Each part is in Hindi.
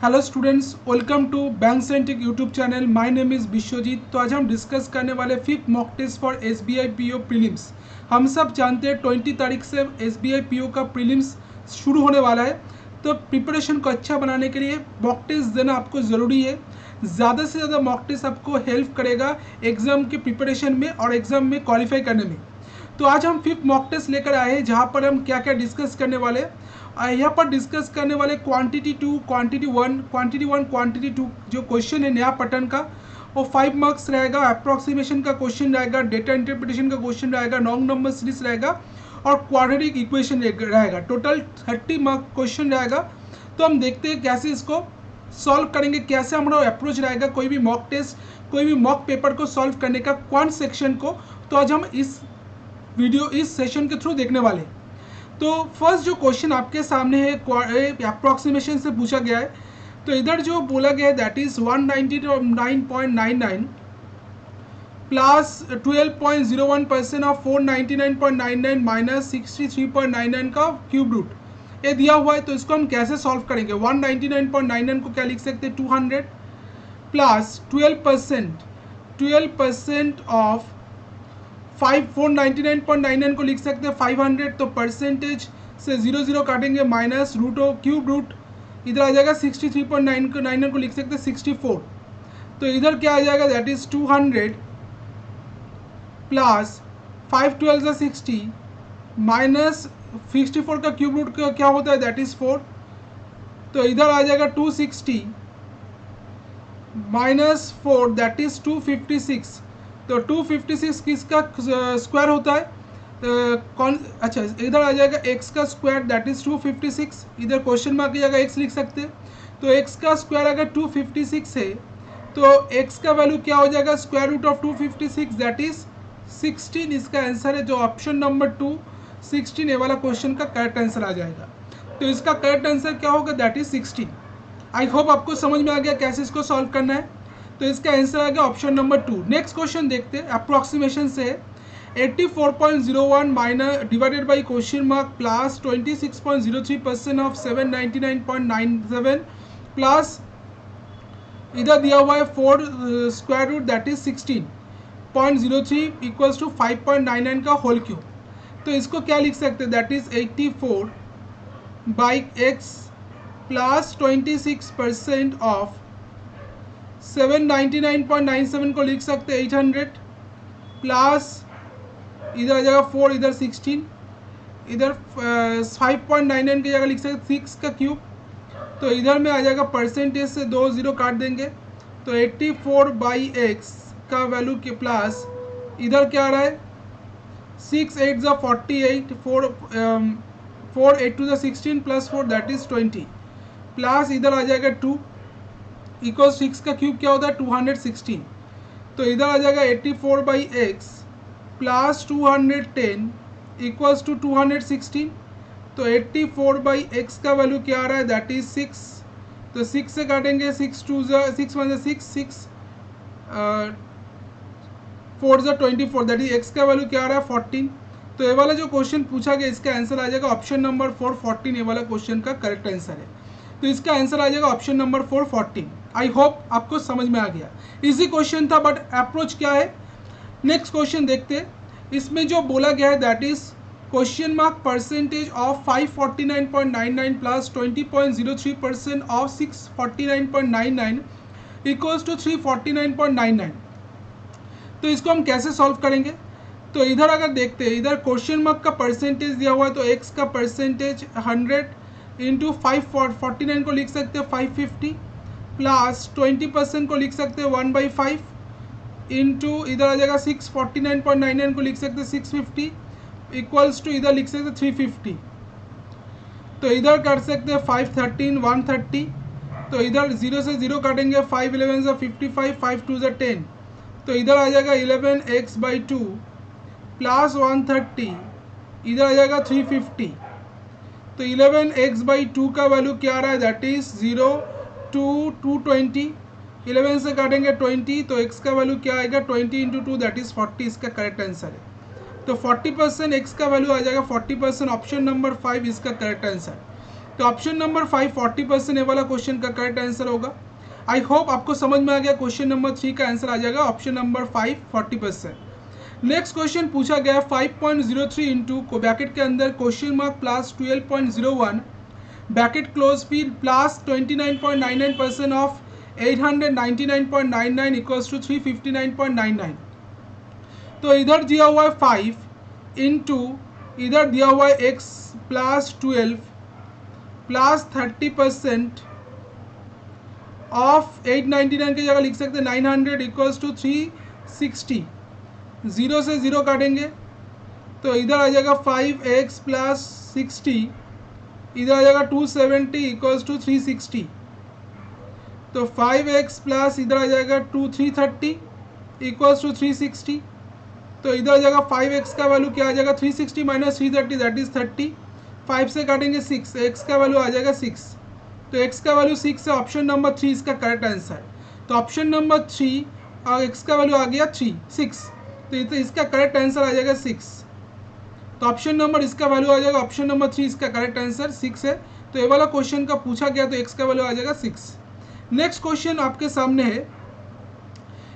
Hello students, welcome to Bank Centric YouTube channel. My name is Vishwajeet. तो आज हम डिस्कस करने वाले fifth mock test for SBI PO prelims. हम सब जानते हैं 20 तारीख से एसबीआई पीओ का प्रीलिम्स शुरू होने वाला है। तो प्रिपरेशन को अच्छा बनाने के लिए मॉक टेस्ट देना आपको ज़रूरी है। ज़्यादा से ज़्यादा मॉक टेस्ट आपको हेल्प करेगा एग्ज़ाम के प्रिपरेशन में और एग्ज़ाम में क्वालिफाई करने में। तो आज हम फिफ्थ मॉक टेस्ट लेकर आए हैं, जहाँ पर हम क्या क्या डिस्कस करने वाले यहाँ पर डिस्कस करने वाले क्वांटिटी 2, क्वांटिटी 1, क्वांटिटी 2 जो क्वेश्चन है नया पैटर्न का, वो 5 मार्क्स रहेगा। अप्रॉक्सीमेशन का क्वेश्चन रहेगा, डेटा इंटरप्रिटेशन का क्वेश्चन रहेगा, लॉन्ग नंबर सीरीज रहेगा और क्वाड्रेटिक इक्वेशन रहेगा। टोटल 30 मार्क क्वेश्चन रहेगा। तो हम देखते हैं कैसे इसको सॉल्व करेंगे, कैसे हमारा अप्रोच रहेगा कोई भी मॉक टेस्ट, कोई भी मॉक पेपर को सॉल्व करने का, कौन सेक्शन को। तो आज हम इस सेशन के थ्रू देखने वाले। तो फर्स्ट जो क्वेश्चन आपके सामने है अप्रॉक्सीमेशन से पूछा गया है। तो इधर जो बोला गया है that is 199.99 plus 12.01% of 499.99 minus 63.99 का क्यूब रूट, ये दिया हुआ है। तो इसको हम कैसे सॉल्व करेंगे? 199.99 को क्या लिख सकते हैं? 200 प्लस 12% ऑफ 499.99 को लिख सकते हैं 500। तो परसेंटेज से 0 काटेंगे, minus root of cube root, इधर आ जाएगा 63.99 को लिख सकते हैं 64। तो इधर क्या आ जाएगा? दैट इज 200 प्लस 5 12 60 माइनस 64 का क्यूब रूट क्या होता है? That is 4। तो इधर आ जाएगा 260 माइनस 4 दैट इज 256। तो 256 किसका स्क्वायर होता है? कौन? अच्छा, इधर आ जाएगा x का स्क्वायर दैट इज 256। इधर क्वेश्चन मार्क की जगह x लिख सकते हैं। तो x का स्क्वायर अगर 256 है तो x का वैल्यू क्या हो जाएगा? Square root of 256 that is 16। इसका आंसर है जो ऑप्शन नंबर 2, 16 ए वाला क्वेश्चन का करेक्ट आंसर आ जाएगा। तो इसका करेक्ट आंसर क्या होगा? That is 16। आई होप आपको समझ में आ गया कैसे इसको सॉल्व करना है। तो इसका आंसर आ गया ऑप्शन नंबर 2। नेक्स्ट क्वेश्चन देखते हैं। अप्रोक्सीमेशन से 84.01 minus divided by question mark plus 26.03% of 799.97 plus इधर दिया हुआ है 4 square root that is 16.03 equals to 5.99 का होल क्यूब। तो इसको क्या लिख सकते हैं? That is 84 by x plus 26% of 799.97 को लिख सकते हैं 800 प्लस इधर आ जाएगा 4, इधर 16, इधर 5.99 की जगह लिख सकते 6 का क्यूब। तो इधर में आ जाएगा परसेंटेज से 2 0 काट देंगे। तो 84 बाई एक्स का वैल्यू के प्लस इधर क्या आ रहा है? 6 8 ज़ा 48, 4 8 2 ज़ा 16 प्लस 4 दैट इज 20 प्लस इधर आ जाएगा 2 इक्वल 6 का क्यूब क्या होता है? 216। तो इधर आ जाएगा 84 by x plus 210 equals to 216। तो 84 बाई एक्स का वैल्यू क्या आ रहा है? That is 6। तो 6 से काटेंगे, 6 2 6 1 6 4 24 दैट इज एक्स का वैल्यू क्या आ रहा है? 14। तो ये वाला जो क्वेश्चन पूछा गया इसका आंसर आ जाएगा ऑप्शन नंबर 4 14। ये वाला क्वेश्चन का करेक्ट आंसर है। तो इसका आंसर आ जाएगा ऑप्शन नंबर 4 14। आई होप आपको समझ में आ गया। इजी क्वेश्चन था बट अप्रोच क्या है? नेक्स्ट क्वेश्चन देखते हैं। इसमें जो बोला गया है that is question mark percentage of 549.99 plus 20.03% of 649.99 equals to 349.99। तो इसको हम कैसे सॉल्व करेंगे? तो इधर अगर देखते हैं, इधर क्वेश्चन मार्क का परसेंटेज दिया हुआ है तो x का परसेंटेज 100 इंटू 549 को लिख सकते हैं 550 प्लस 20% को लिख सकते हैं 1/5 इंटू इधर आ जाएगा 649.99 को लिख सकते हैं 650 इक्वल्स टू इधर लिख सकते हैं 350। तो इधर कर सकते हैं 513 130। तो इधर 0 से 0 काटेंगे, 5 11 से 55, 5 2 से 10। तो इधर आ जाएगा 11x/2 प्लस 130, इधर आ जाएगा 350। तो 11x/2 का वैल्यू क्या आ रहा है? That is 0 2 220। 11 से काटेंगे 20, तो x का वैल्यू क्या आएगा? 20 इंटू 2 दैट इज 40। इसका करेक्ट आंसर है। तो 40% x का वैल्यू आ जाएगा 40%। ऑप्शन नंबर 5 इसका करेक्ट आंसर। तो ऑप्शन नंबर 5 40% ये वाला क्वेश्चन का करेक्ट आंसर होगा। आई होप आपको समझ में आ गया। क्वेश्चन नंबर 3 का आंसर आ जाएगा ऑप्शन नंबर 5 40%। नेक्स्ट क्वेश्चन पूछा गया 5.03 इंटू को ब्रैकेट के अंदर question mark plus 12.01 bracket close फिर प्लस 29.99% ऑफ 899.99 इक्वल्स टू 359.99। तो इधर दिया हुआ है 5 इंटू इधर दिया हुआ है x प्लस 12 प्लस 30% ऑफ 899 की जगह लिख सकते हैं 900 इक्वल्स टू 360। जीरो से जीरो काटेंगे तो इधर आ जाएगा 5x प्लस 60, इधर आ जाएगा 270 इक्वल्स टू 360। तो 5x प्लस इधर आ जाएगा 330 इक्वल्स टू 360। तो इधर आ जाएगा 5x का वैल्यू क्या आ जाएगा 360 माइनस 330 दैट इज 30। 5 से काटेंगे 6, x का वैल्यू आ जाएगा 6। तो x का वैल्यू 6 है, ऑप्शन नंबर 3 इसका करेक्ट आंसर। तो ऑप्शन नंबर 3 और x का वैल्यू आ गया 6, तो इसका करेक्ट आंसर आ जाएगा 6। तो ऑप्शन नंबर इसका वैल्यू आ जाएगा ऑप्शन नंबर 3 इसका करेक्ट आंसर 6 है। तो ये वाला क्वेश्चन का पूछा गया तो x का वैल्यू आ जाएगा 6। नेक्स्ट क्वेश्चन आपके सामने है,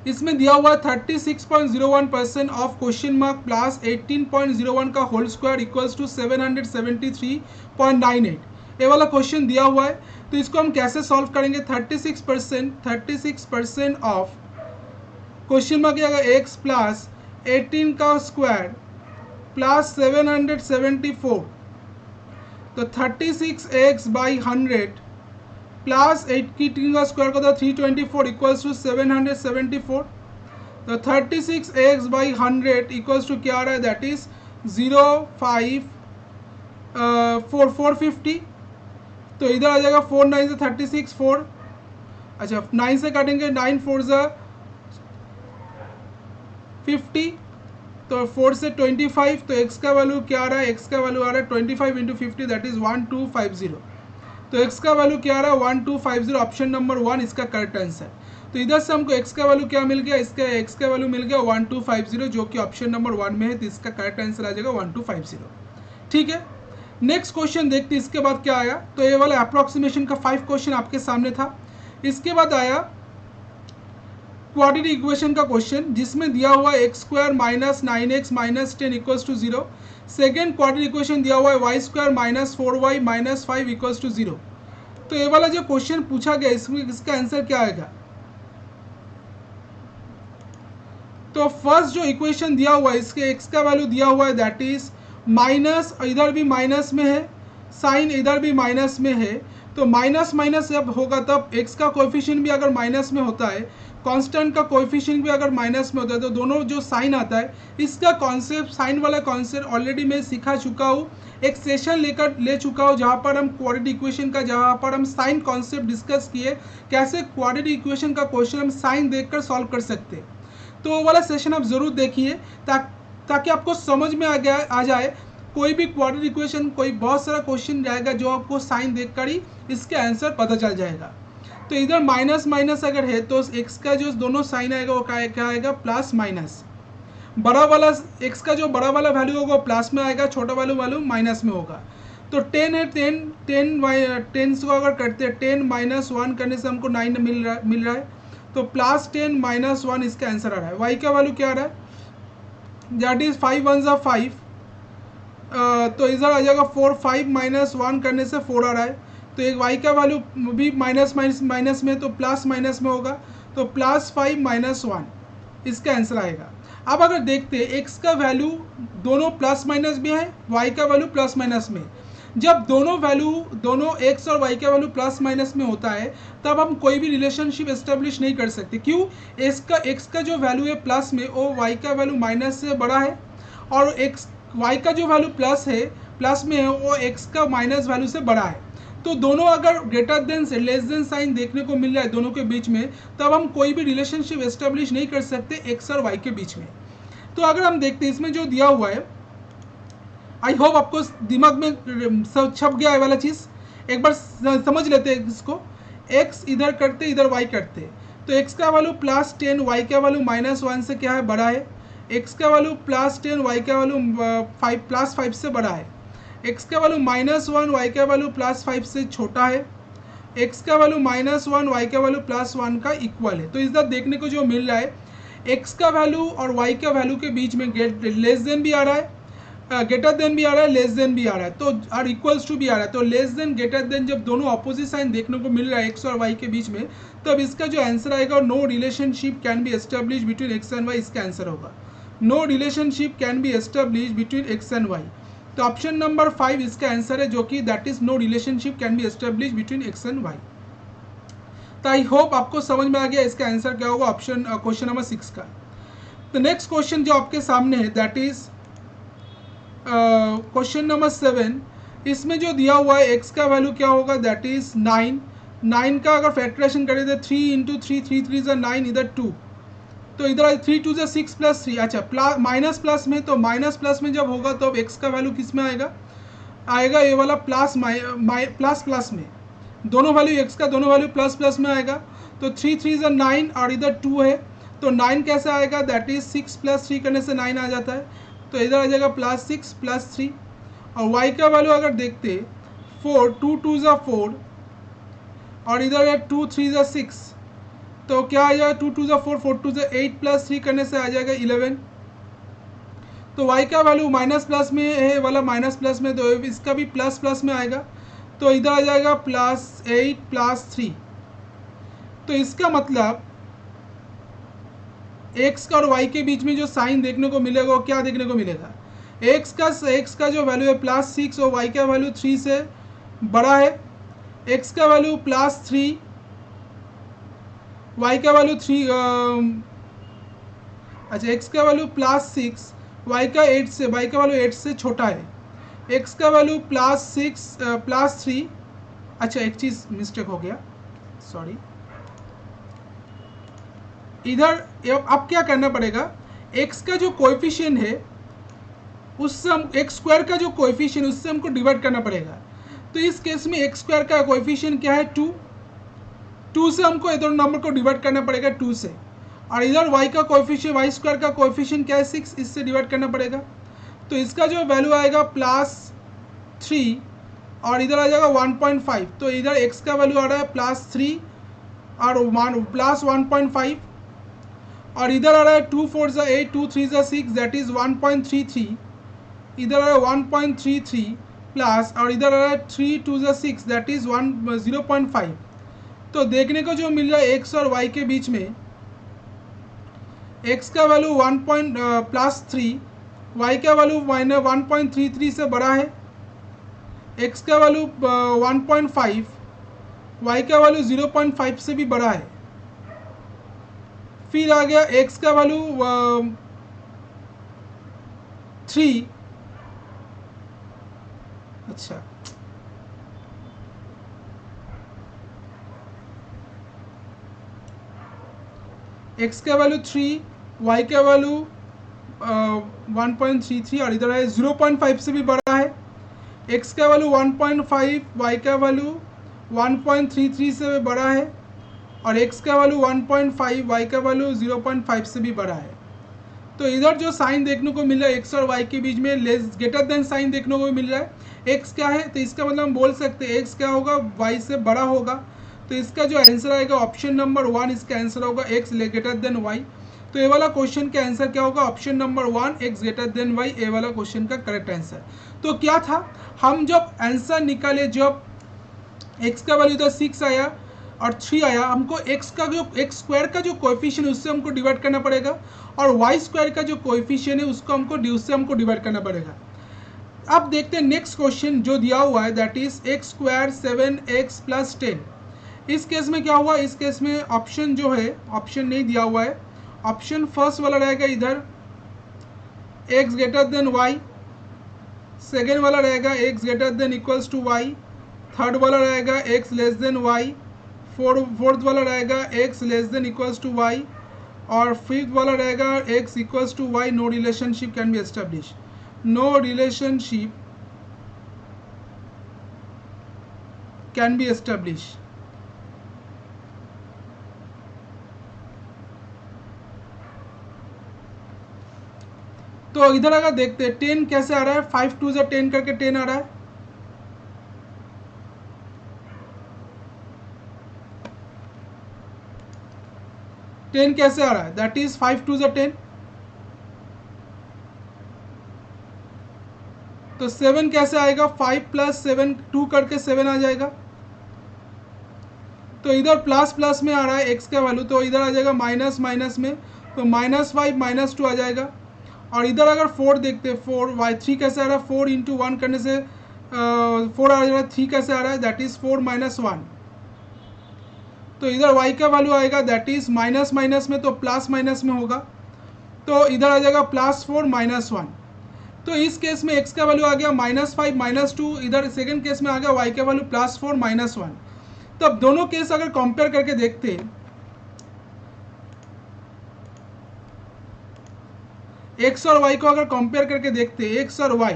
इसमें दिया हुआ 36.01% ऑफ क्वेश्चन मार्क प्लस 18.01 का होल स्क्वायर इक्वल्स टू 773.98। ये वाला क्वेश्चन दिया हुआ है तो इसको हम कैसे सॉल्व करेंगे। 36% ऑफ क्वेश्चन मार्क क्या आएगा x प्लस 18 का स्क्वायर प्लस 774। तो 36x बाई 100 प्लस 18 का स्क्वायर का था 324 इक्वल्स टू 774। तो 36x बाई 100 इक्वल्स टू क्या आ रहा है दैट इज 450। तो इधर आ जाएगा 4 9 से 36 4, अच्छा 9 से काटेंगे 9 4 से 50, तो 4 से 25। तो x का वैल्यू क्या आ रहा है, x का वैल्यू आ रहा है 25 इंटू 50 दैट इज 1250। तो x का वैल्यू क्या आ रहा है 1250, ऑप्शन नंबर 1 इसका करेक्ट आंसर। तो इधर से हमको x का वैल्यू क्या मिल गया, इसका x का वैल्यू मिल गया 1250 जो कि ऑप्शन नंबर 1 में है, तो इसका करेक्ट आंसर आ जाएगा 1250। ठीक है, नेक्स्ट क्वेश्चन देखते इसके बाद क्या आया। तो ये वाला अप्रोक्सीमेशन का 5 क्वेश्चन आपके सामने था। इसके बाद आया क्वाड्रेटिक इक्वेशन का क्वेश्चन जिसमें दिया हुआ x square minus 9x minus 10 equals to 0। Second quadratic equation दिया हुआ है y square minus 4y minus 5 equals to 0। तो ये वाला जो क्वेश्चन पूछा गया इसमें इसका आंसर क्या आएगा। तो फर्स्ट जो इक्वेशन दिया हुआ है इसके x का वैल्यू दिया हुआ है दैट इज माइनस, इधर भी माइनस में है, साइन इधर भी माइनस में है। तो माइनस माइनस जब होगा तब x का कोएफिशिएंट भी अगर माइनस में होता है, कांस्टेंट का कोएफिशिएंट भी अगर माइनस में होता है, तो दोनों जो साइन आता है इसका कॉन्सेप्ट, साइन वाला कॉन्सेप्ट ऑलरेडी मैं सिखा चुका हूँ। एक सेशन ले चुका हूँ जहाँ पर हम क्वाड्रेटिक इक्वेशन का, जहाँ पर हम साइन कॉन्सेप्ट डिस्कस किए, कैसे क्वाड्रेटिक इक्वेशन का क्वेश्चन हम साइन देखकर सॉल्व कर सकते हैं। तो वो वाला सेशन आप ज़रूर देखिए ताकि आपको समझ में आ जाए। कोई भी क्वाड्रेटिक इक्वेशन, कोई बहुत सारा क्वेश्चन रहेगा जो आपको साइन देखकर ही इसके आंसर पता चल जाएगा। तो इधर माइनस माइनस अगर है तो x का जो दोनों साइन आएगा वो क्या आएगा प्लस माइनस। बड़ा वाला x का जो बड़ा वाला वैल्यू होगा प्लस में आएगा, छोटा वाला वैल्यू माइनस में होगा। तो 10 है, 10 को अगर करते हैं 10 माइनस 1 करने से हमको 9 मिल रहा है। तो प्लस 10 माइनस 1 इसका आंसर आ रहा है। y का वैल्यू क्या आ रहा है दैट इज 5 1 जा 5। तो इधर आ जाएगा 4, 5 माइनस 1 करने से 4 आ रहा है। तो एक y का वैल्यू भी माइनस माइनस में, तो प्लस माइनस में होगा। तो प्लस 5 माइनस 1 इसका आंसर आएगा। अब अगर देखते हैं x का वैल्यू दोनों प्लस माइनस में है, y का वैल्यू प्लस माइनस में। जब दोनों x और y का वैल्यू प्लस माइनस में होता है तब हम कोई भी रिलेशनशिप एस्टेब्लिश नहीं कर सकते। क्यों, x का जो वैल्यू है प्लस में वो y का वैल्यू माइनस से बड़ा है, और y का जो वैल्यू प्लस में है वो x का माइनस वैल्यू से बड़ा है। तो दोनों अगर ग्रेटर देन से लेस देन साइन देखने को मिल रहा है दोनों के बीच में, तब हम कोई भी रिलेशनशिप एस्टेब्लिश नहीं कर सकते x और y के बीच में। तो अगर हम देखते हैं इसमें जो दिया हुआ है, आई होप आपको दिमाग में सब छप गया है वाला चीज़। एक बार समझ लेते हैं इसको। x इधर करते इधर y करते, तो x का वैल्यू प्लस 10, y का वैल्यू माइनस 1 से क्या है बड़ा है। x का वैल्यू प्लस 10, y का वैल्यू प्लस 5 से बड़ा है। x का वैल्यू -1 y का वैल्यू +5 से छोटा है, x का वैल्यू -1 y का वैल्यू +1 का इक्वल है। तो इस बार देखने को जो मिल रहा है x का वैल्यू और y का वैल्यू के बीच में लेस देन भी आ रहा है, ग्रेटर देन भी आ रहा है, लेस देन भी आ रहा है, तो और इक्वल्स टू भी आ रहा है। तो लेस देन ग्रेटर देन जब दोनों अपोजिट साइन देखने को मिल रहा है x और y के बीच में, तो अब इसका जो आंसर आएगा no relationship can be establish between x and y, इसका आंसर होगा no relationship can be establish between x and y। तो ऑप्शन नंबर 5 इसका आंसर है, जो कि that is no relationship can be establish between x and y। तो आई होप आपको समझ में आ गया इसका आंसर क्या होगा ऑप्शन क्वेश्चन नंबर 6 का। तो नेक्स्ट क्वेश्चन जो आपके सामने है दैट इज क्वेश्चन नंबर 7। इसमें जो दिया हुआ है x का वैल्यू क्या होगा दैट इज 9। 9 का अगर फैक्टराइजेशन करें तो 3 इंटू 3, 3 3 ज़ा 9, इधर 2, तो इधर 3 2 ज़ा 6 प्लस 3। अच्छा माइनस प्लस में, तो माइनस प्लस में जब होगा तो अब x का वैल्यू किस में आएगा, आएगा ये वाला प्लस प्लस में, दोनों वैल्यू x का दोनों वैल्यू प्लस प्लस में आएगा। तो 3 3 ज़ा 9 और इधर 2 है, तो 9 कैसे आएगा दैट इज 6 प्लस 3 करने से 9 आ जाता है, तो इधर आ जाएगा +6 +3। और y का वैल्यू अगर देखते 4 2 2 ज़ा 4 और इधर है 2 3 ज़ा 6, तो क्या आ जाएगा 2 2 ज़ा 4 4 2 ज़ा 8 +3 करने से आ जाएगा 11। तो y का वैल्यू माइनस प्लस में है वाला माइनस प्लस में, तो इसका भी प्लस प्लस में आएगा, तो इधर आ जाएगा +8 +3। तो इसका मतलब x का और y के बीच में जो साइन देखने को मिलेगा वो क्या देखने को मिलेगा, x का जो वैल्यू है +6 और y का वैल्यू 3 से बड़ा है, x का वैल्यू +3, y का वैल्यू 3 अच्छा x का वैल्यू +6, y का 8 से, y का वैल्यू 8 से छोटा है, x का वैल्यू +6 +3। अच्छा एक चीज़ मिस्टेक हो गया, सॉरी, इधर अब क्या करना पड़ेगा, x का जो कोएफिशिएंट है उससे हम एक्स स्क्वायर का जो कोएफिशिएंट उससे हमको डिवाइड करना पड़ेगा। तो इस केस में एक्स स्क्वायर का कोएफिशिएंट क्या है 2 से हमको इधर नंबर को डिवाइड करना पड़ेगा 2 से, और इधर y का कोएफिशिएंट y स्क्वायर का कोएफिशिएंट क्या है 6, इससे डिवाइड करना पड़ेगा। तो इसका जो वैल्यू आएगा +3 और इधर आ जाएगा 1.5, तो इधर x का वैल्यू आ रहा है +3 और +1.5, और इधर आ रहा है 2 4 ज़ा 8 2 3 ज़ा 6 दैट इज 1.33, इधर आ रहा है 1.33 प्लस, और इधर आ रहा है 3 2 ज़ा 6 दैट इज 0.5। तो देखने को जो मिल रहा है x और y के बीच में x का वैल्यू +3, y का वैल्यू -1.33 से बड़ा है, x का वैल्यू 1.5, y का वैल्यू 0.5 से भी बड़ा है। फिर आ गया x का वैल्यू 3, अच्छा x का वैल्यू 3, y का वैल्यू 1.33 और इधर है 0.5 से भी बड़ा है, x का वैल्यू 1.5, y का वैल्यू 1.33 से भी बड़ा है, और x का वैल्यू 1.5, y का वैल्यू 0.5 से भी बड़ा है। तो इधर जो साइन देखने को मिल रहा है x और y के बीच में लेस ग्रेटर देन साइन देखने को मिल रहा है, x क्या है, तो इसका मतलब हम बोल सकते हैं x क्या होगा, y से बड़ा होगा। तो इसका जो आंसर आएगा ऑप्शन नंबर 1, इसका आंसर होगा x ग्रेटर देन y। तो ये वाला क्वेश्चन का आंसर क्या होगा, option number 1 x greater than y, ये वाला क्वेश्चन का करेक्ट आंसर। तो क्या था, हम जब आंसर निकाले, जब x का वैल्यू था 6 आया और 3 आया, हमको x का जो x स्क्वायर का जो कोएफिशिएंट उससे हमको डिवाइड करना पड़ेगा, और y स्क्वायर का जो कोएफिशिएंट है उससे हमको डिवाइड करना पड़ेगा। अब देखते हैं नेक्स्ट क्वेश्चन जो दिया हुआ है दैट इज x² 7x + 10। इस केस में क्या हुआ, इस केस में ऑप्शन जो है, ऑप्शन नहीं दिया हुआ है, ऑप्शन फर्स्ट वाला रहेगा इधर x greater than y, second वाला रहेगा x greater than equals to y, third वाला रहेगा x less than y, fourth वाला रहेगा x less than equals to y, और फिफ्थ वाला रहेगा x equals to y। No relationship can be establish, no relationship can be establish. तो इधर अगर देखते हैं 10 कैसे आ रहा है, 5 2 जा 10 करके 10 आ रहा है। टेन कैसे आ रहा है, दैट इज 5 2 जा 10। तो 7 कैसे आएगा, 5 प्लस 7 2 करके 7 आ जाएगा। तो इधर प्लस प्लस में आ रहा है x का वैल्यू, तो इधर आ जाएगा माइनस माइनस में, तो -5 -2 आ जाएगा। और इधर अगर 4 देखते हैं, 4 y 3 कैसे आ रहा है, 4 इंटू 1 करने से 4 आ रहा है, 3 कैसे आ रहा है, दैट इज 4 -1। तो इधर y का वैल्यू आएगा दैट इज माइनस माइनस में, तो प्लस माइनस में होगा, तो इधर आ जाएगा +4 -1। तो इस केस में x का वैल्यू आ गया -5 -2, इधर सेकंड केस में आ गया y का वैल्यू +4 -1। तो अब दोनों केस अगर कंपेयर करके देखते हैं, x और y को अगर कंपेयर करके देखते हैं, x और y,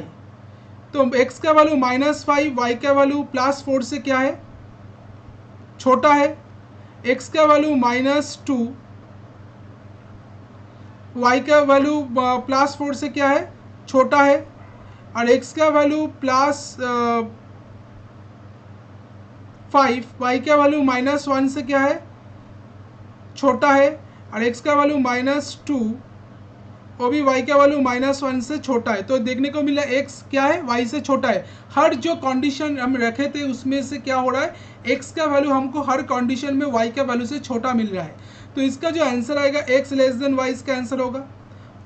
तो x का वैल्यू -5, y का वैल्यू +4 से क्या है, छोटा है। x का वैल्यू -2, y का वैल्यू +4 से क्या है, छोटा है। और x का वैल्यू +5, y का वैल्यू -1 से क्या है, छोटा है। और x का वैल्यू -2, वो भी y का वैल्यू -1 से छोटा है। तो देखने को मिला x क्या है, y से छोटा है। हर जो कंडीशन हम रखे थे उसमें से क्या हो रहा है, x का वैल्यू हमको हर कंडीशन में y का वैल्यू से छोटा मिल रहा है। तो इसका जो आंसर आएगा x लेस देन y इसका आंसर होगा।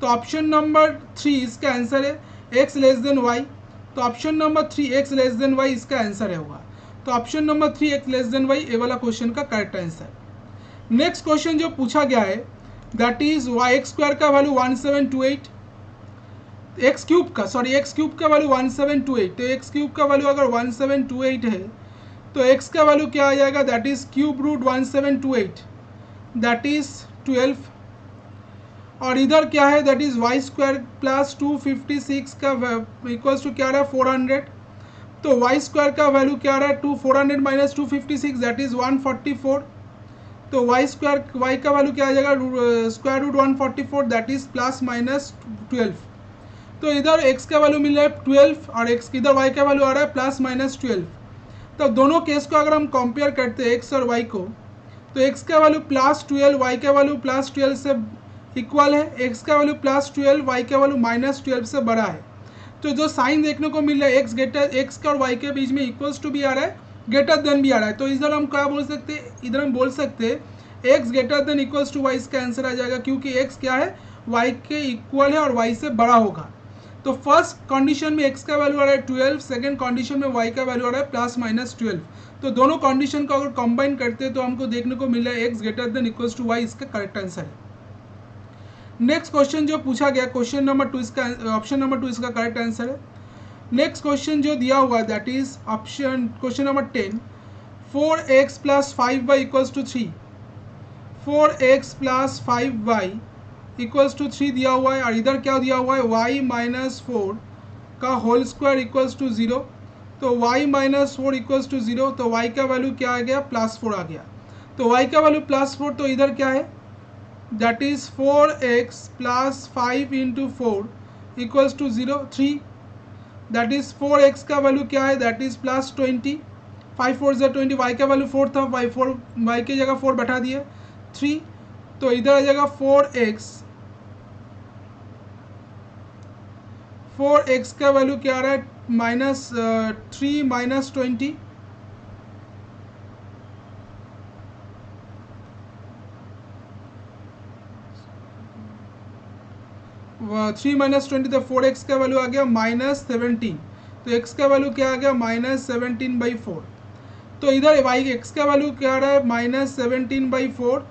तो ऑप्शन नंबर 3 इसका आंसर है, x लेस देन y। तो option number 3 x less than y इसका आंसर है होगा। तो option number 3 x less than y ये वाला क्वेश्चन का करेक्ट आंसर। नेक्स्ट क्वेश्चन जो पूछा गया है दैट इज x स्क्वायर का वैल्यू 1728, एक्स क्यूब का वैल्यू 1728। तो एक्स क्यूब का वैल्यू अगर 1728 है तो x का वैल्यू क्या आ जाएगा, that is cube root 1728, that is 12। और इधर क्या है, that is y square plus 256 का इक्वल्स टू क्या आ रहा है 400। तो वाई स्क्वायर का वैल्यू क्या आ रहा है 400 माइनस 256 दैट इज 144। तो वाई स्क्वायर वाई का वैल्यू क्या आ जाएगा स्क्वायर रूट 144 दैट इज +-12। तो इधर x का वैल्यू मिल रहा है 12 और x इधर y का वैल्यू आ रहा है +-12। तो दोनों केस को अगर हम कंपेयर करते हैं x और y को, तो x का वैल्यू +12 y का वैल्यू +12 से इक्वल है, x का वैल्यू +12 y का वैल्यू -12 से बड़ा है। तो जो साइन देखने को मिल रहा है x और y के बीच में इक्वल्स टू भी आ रहा है, ग्रेटर देन भी आ रहा है। तो इधर हम क्या बोल सकते हैं, इधर हम बोल सकते हैं x greater than equals to y इसका आंसर आ जाएगा, क्योंकि x क्या है y के इक्वल है और y से बड़ा होगा। तो फर्स्ट कंडीशन में x का वैल्यू आ रहा है 12, सेकंड कंडीशन में y का वैल्यू आ रहा है +-12। तो दोनों कंडीशन को अगर कंबाइन करते हैं तो हमको देखने को मिल रहा है x greater than equals to y इसका करेक्ट आंसर है। नेक्स्ट क्वेश्चन जो पूछा गया क्वेश्चन नंबर 2 इसका ऑप्शन नंबर 2 इसका करेक्ट आंसर है। नेक्स्ट क्वेश्चन जो दिया हुआ है that is option question number 10, 4x + 5y equals to 3, 4x + 5y equals to 3 दिया हुआ है। और इधर क्या दिया हुआ है y - 4 का होल स्क्वायर इक्वल्स टू 0। तो y - 4 इक्वल्स टू 0, तो y का वैल्यू क्या आ गया +4 आ गया। तो y का वैल्यू +4, तो इधर क्या है that is 4x + 5 × 4 equals to 0 3, that is 4x का वैल्यू क्या है दैट इज +20, 5 4 = 20, y का वैल्यू 4 था, y की जगह 4 बैठा दिए 3। तो इधर आ जाएगा 4x का वैल्यू क्या आ रहा है -3 - 20, थ्री माइनस 20, तो 4x का वैल्यू आ गया -17। तो x का वैल्यू क्या आ गया -17/4। तो इधर y x का वैल्यू क्या आ रहा है -17/4,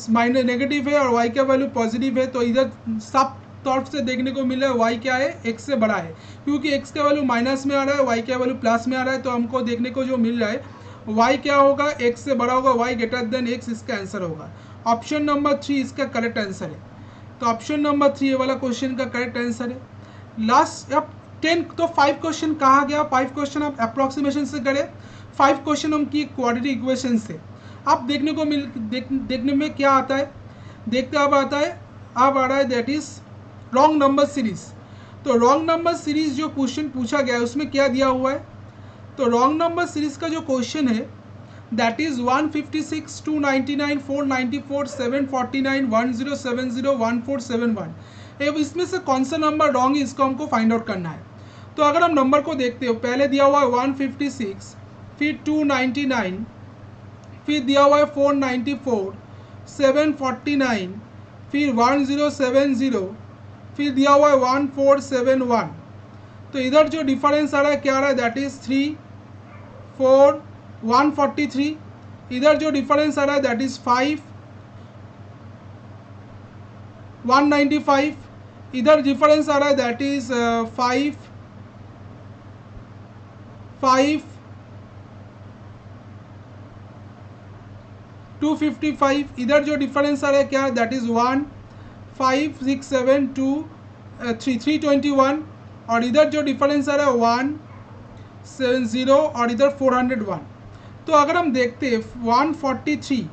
माइनस नेगेटिव है और y का वैल्यू पॉजिटिव है। तो इधर सब तरफ से देखने को मिल रहा है y क्या है x से बड़ा है, क्योंकि x का वैल्यू माइनस में आ रहा है, y का वैल्यू प्लस में आ रहा है। तो हमको देखने को जो मिल रहा है y क्या होगा x से बड़ा होगा, y ग्रेटर देन x इसका आंसर होगा। ऑप्शन नंबर 3 इसका करेक्ट आंसर है। तो ऑप्शन नंबर 3 वाला क्वेश्चन का करेक्ट आंसर है। लास्ट अब 10, तो 5 क्वेश्चन कहा गया, 5 क्वेश्चन आप अप्रोक्सीमेशन से करें, 5 क्वेश्चन हम की क्वाड्रेटिक इक्वेशन से। अब देखने को देखने में क्या आता है, देखते अब आता है, अब आ रहा है that is wrong number series. तो रॉन्ग नंबर सीरीज जो क्वेश्चन पूछा गया है उसमें क्या दिया हुआ है, तो रॉन्ग नंबर सीरीज का जो क्वेश्चन है दैट इज 156, 299, 494, 749, 1070, 1471। अब इसमें से कौन सा नंबर रॉन्ग है इसको हमको फाइंड आउट करना है। तो अगर हम नंबर को देखते हो, पहले दिया हुआ है 156, फिर 299, फिर दिया हुआ है 494, 749, फिर 1070, फिर दिया हुआ है 1471। तो इधर जो डिफरेंस आ रहा है क्या आ रहा है, दैट इज 3, 4, 143। इधर जो डिफरेंस आ रहा है दैट इज 5, 195। इधर डिफरेंस आ रहा है दैट इज 5, 5, 255। इधर जो डिफरेंस आ रहा है क्या, दैट इज 1, 5, 6, 7, 2, 3, 321। और इधर जो डिफरेंस आ रहा है 1, 70 और इधर 401। तो अगर हम देखते हैं 143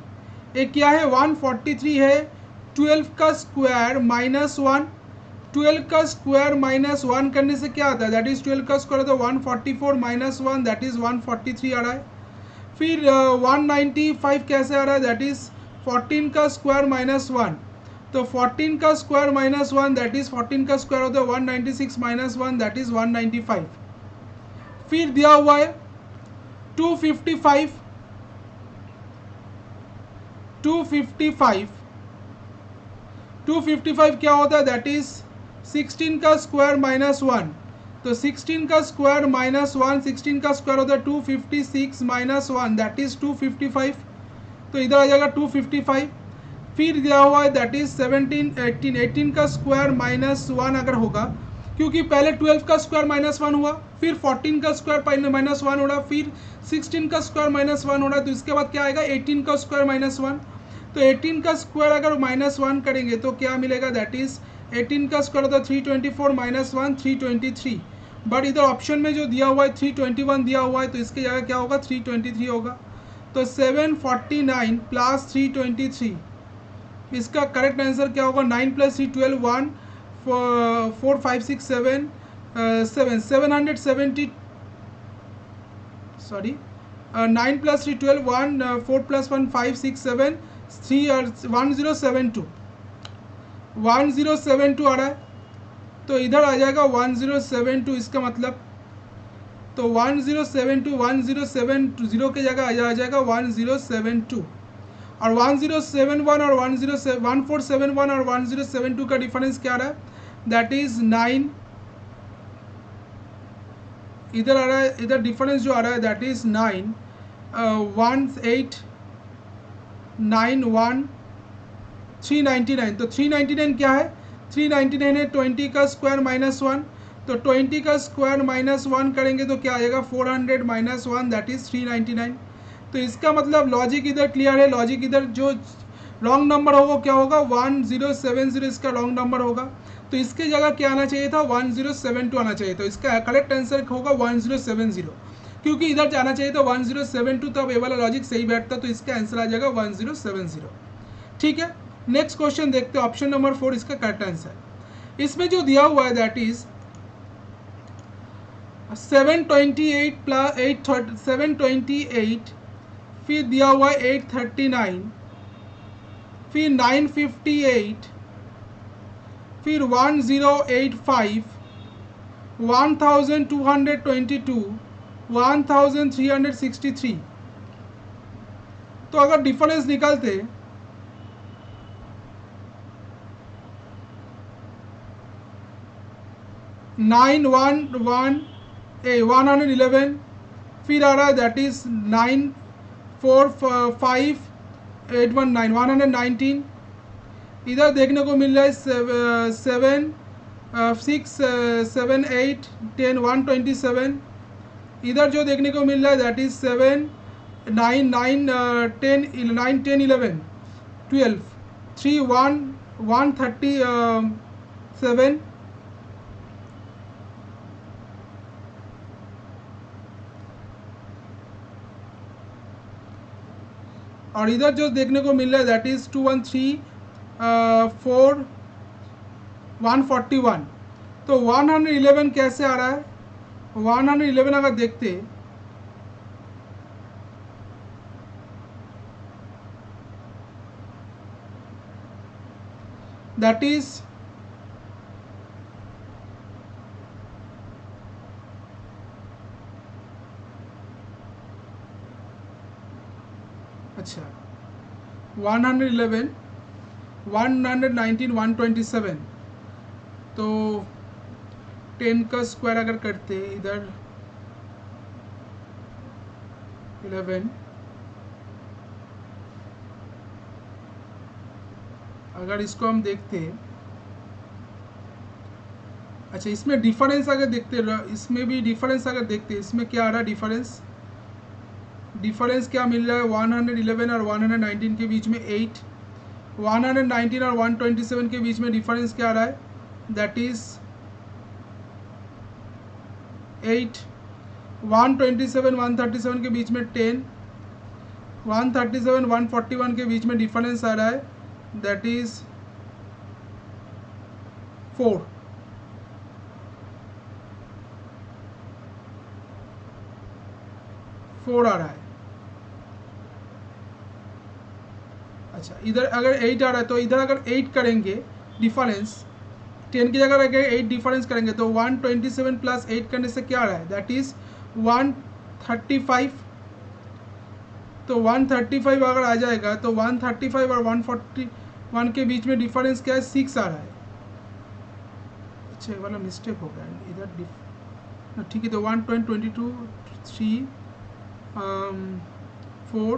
ये क्या है, 143 है 12 का स्क्वायर माइनस 1। 12 का स्क्वायर माइनस 1 करने से क्या आता है, दैट इज 12 का स्क्वायर तो 144 माइनस 1 दैट इज 143 आ रहा है। फिर 195 कैसे आ रहा है, दैट इज 14 का स्क्वायर माइनस 1। तो 14 का स्क्वायर माइनस 1 दैट इज 14 का स्क्वायर होता है 196 माइनस 1 दैट इज 195। फिर दिया हुआ है 255, 255, 255 क्या होता है, दैट इज 16 का स्क्वायर माइनस 1। तो 16 का स्क्वायर माइनस 1, 16 का स्क्वायर होता है 256 माइनस 1 दैट इज 255। तो इधर आ जाएगा 255। फिर दिया हुआ है दैट इज 17, 18, 18 का स्क्वायर माइनस 1 अगर होगा, क्योंकि पहले 12 का स्क्वायर माइनस 1 हुआ, फिर 14 का स्क्वायर माइनस 1 हो रहा, फिर 16 का स्क्वायर माइनस 1 हो रहा, तो इसके बाद क्या आएगा 18 का स्क्वायर माइनस 1। तो 18 का स्क्वायर अगर माइनस 1 करेंगे तो क्या मिलेगा, दैट इज 18 का स्क्वायर होता है 324 माइनस 1 323। बट इधर ऑप्शन में जो दिया हुआ है 321 दिया हुआ है, तो इसकी जगह क्या होगा 323 होगा। तो 749 प्लस 323, इसका करेक्ट आंसर क्या होगा, 9 प्लस 3 12, 1 4 5 6 7 770, सॉरी 9 प्लस 3 12, 1 4 प्लस 1 5 6 7 3 और 1072, 1072 आ रहा है। तो इधर आ जाएगा 1072, इसका मतलब तो 1072 1070 के जगह आ जाएगा 1072। और 1071 और 1471 और 1072 का डिफरेंस क्या आ रहा है, दैट इज 9। इधर आ रहा है, इधर डिफरेंस जो आ रहा है दैट इज 9, 18, 9, 1, 399। तो 399 क्या है, 399 है 20 का स्क्वायर माइनस 1। तो 20 का स्क्वायर माइनस 1 करेंगे तो क्या आ जाएगा 400 माइनस 1 दैट इज 399। तो इसका मतलब लॉजिक इधर क्लियर है, लॉजिक इधर जो रॉन्ग नंबर होगा क्या होगा 1070, इसका रॉन्ग नंबर होगा। तो इसके जगह क्या आना चाहिए था 1072 आना चाहिए, तो इसका करेक्ट आंसर होगा 1070, क्योंकि इधर जाना चाहिए था 1072, तब ये वाला लॉजिक सही बैठता, तो इसका आंसर आ जाएगा 1070। ठीक है, नेक्स्ट क्वेश्चन देखते हैं, ऑप्शन नंबर 4 इसका करेक्ट आंसर। इसमें जो दिया हुआ है दैट इज 728 प्लस 728, फिर दिया हुआ है 839, फिर 958, फिर 1085, 1222, 1363। तो अगर डिफरेंस निकालते 111, फिर आ रहा है दैट इज 945 119। इधर देखने को मिल रहा है 7 6 7 8 10 127। इधर जो देखने को मिल रहा है दैट इज 7 9 9 10 9 10 11 12 3 1 137। और इधर जो देखने को मिल रहा है दैट इज 213 4 141। तो 111 कैसे आ रहा है? 111 अगर देखते दैट इज अच्छा 111 119 127, तो 10 का स्क्वायर अगर करते इधर 11, अगर इसको हम देखते अच्छा इसमें डिफरेंस अगर देखते इसमें भी डिफरेंस अगर देखते इसमें क्या आ रहा है डिफरेंस क्या मिल रहा है 111 और 119 के बीच में 8, 119 और 127 के बीच में डिफरेंस क्या आ रहा है दैट इज 8, 127 137 के बीच में 10, 137 141 के बीच में डिफरेंस आ रहा है दैट इज 4, 4 आ रहा है। अच्छा इधर अगर 8 आ रहा है तो इधर अगर 8 करेंगे डिफरेंस 10 की जगह अगर 8 डिफरेंस करेंगे तो 127 प्लस 8 करने से क्या आ रहा है दैट इज 135। तो 135 अगर आ जाएगा तो 135 और 141 के बीच में डिफरेंस क्या है 6 आ रहा है। अच्छा ये वाला मिस्टेक हो गया इधर ठीक है तो 122 3 4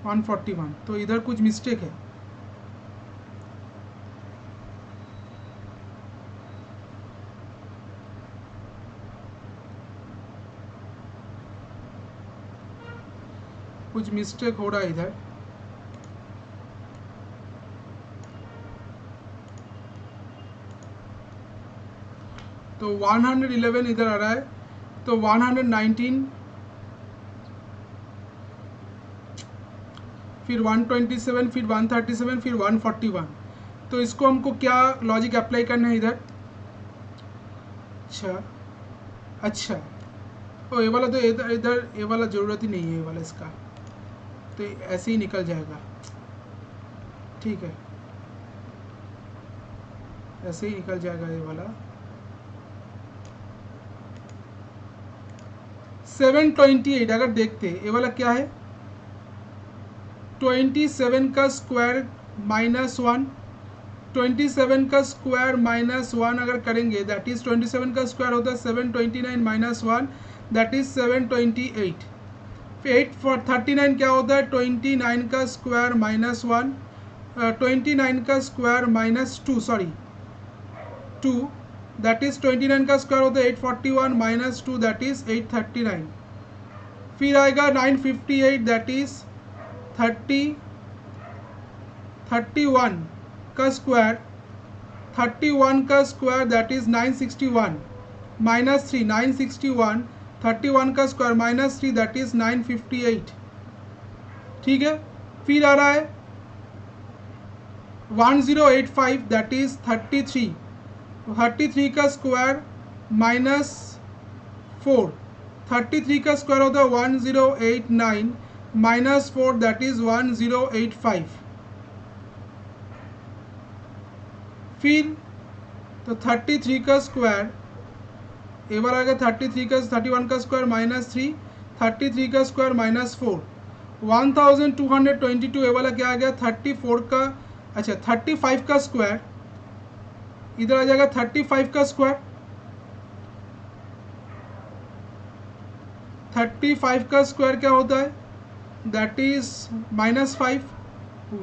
141, तो इधर कुछ मिस्टेक है। कुछ मिस्टेक हो रहा है इधर। तो 111 इधर आ रहा है तो 119 फिर 127 फिर 137 फिर 141, तो इसको हमको क्या लॉजिक अप्लाई करना है इधर। अच्छा ओ ये वाला तो इधर इधर ये वाला ज़रूरत ही नहीं है ये वाला इसका, तो ऐसे ही निकल जाएगा। ठीक है ऐसे ही निकल जाएगा ये वाला। 728 अगर देखते ये वाला क्या है 27 का स्क्वायर -1, 27 का स्क्वायर -1 अगर करेंगे दैट इज 27 का स्क्वायर होता है 729 -1 दैट इज 728। फिर 8 for 39 क्या होता है 29 का स्क्वायर -1 29 का स्क्वायर -2 सॉरी 2 दैट इज 29 का स्क्वायर होता है 841 -2 दैट इज 839। फिर आएगा 958 दैट इज 31 का स्क्वायर 31 का स्क्वायर दैट इज 961 -3 961 31 का स्क्वायर -3 दैट इज 958। ठीक है फिर आ रहा है 1085 दैट इज 33 का स्क्वायर -4 33 का स्क्वायर होता है 1089 -4 दैट इज 1085। फिर तो 33 का स्क्वायर ये वाला आएगा 31 का स्क्वायर -3 33 का स्क्वायर -4 1222 ये वाला क्या आ गया 34 का अच्छा 35 का स्क्वायर इधर आ जाएगा 35 का स्क्वायर 35 का स्क्वायर क्या होता है दैट इज -5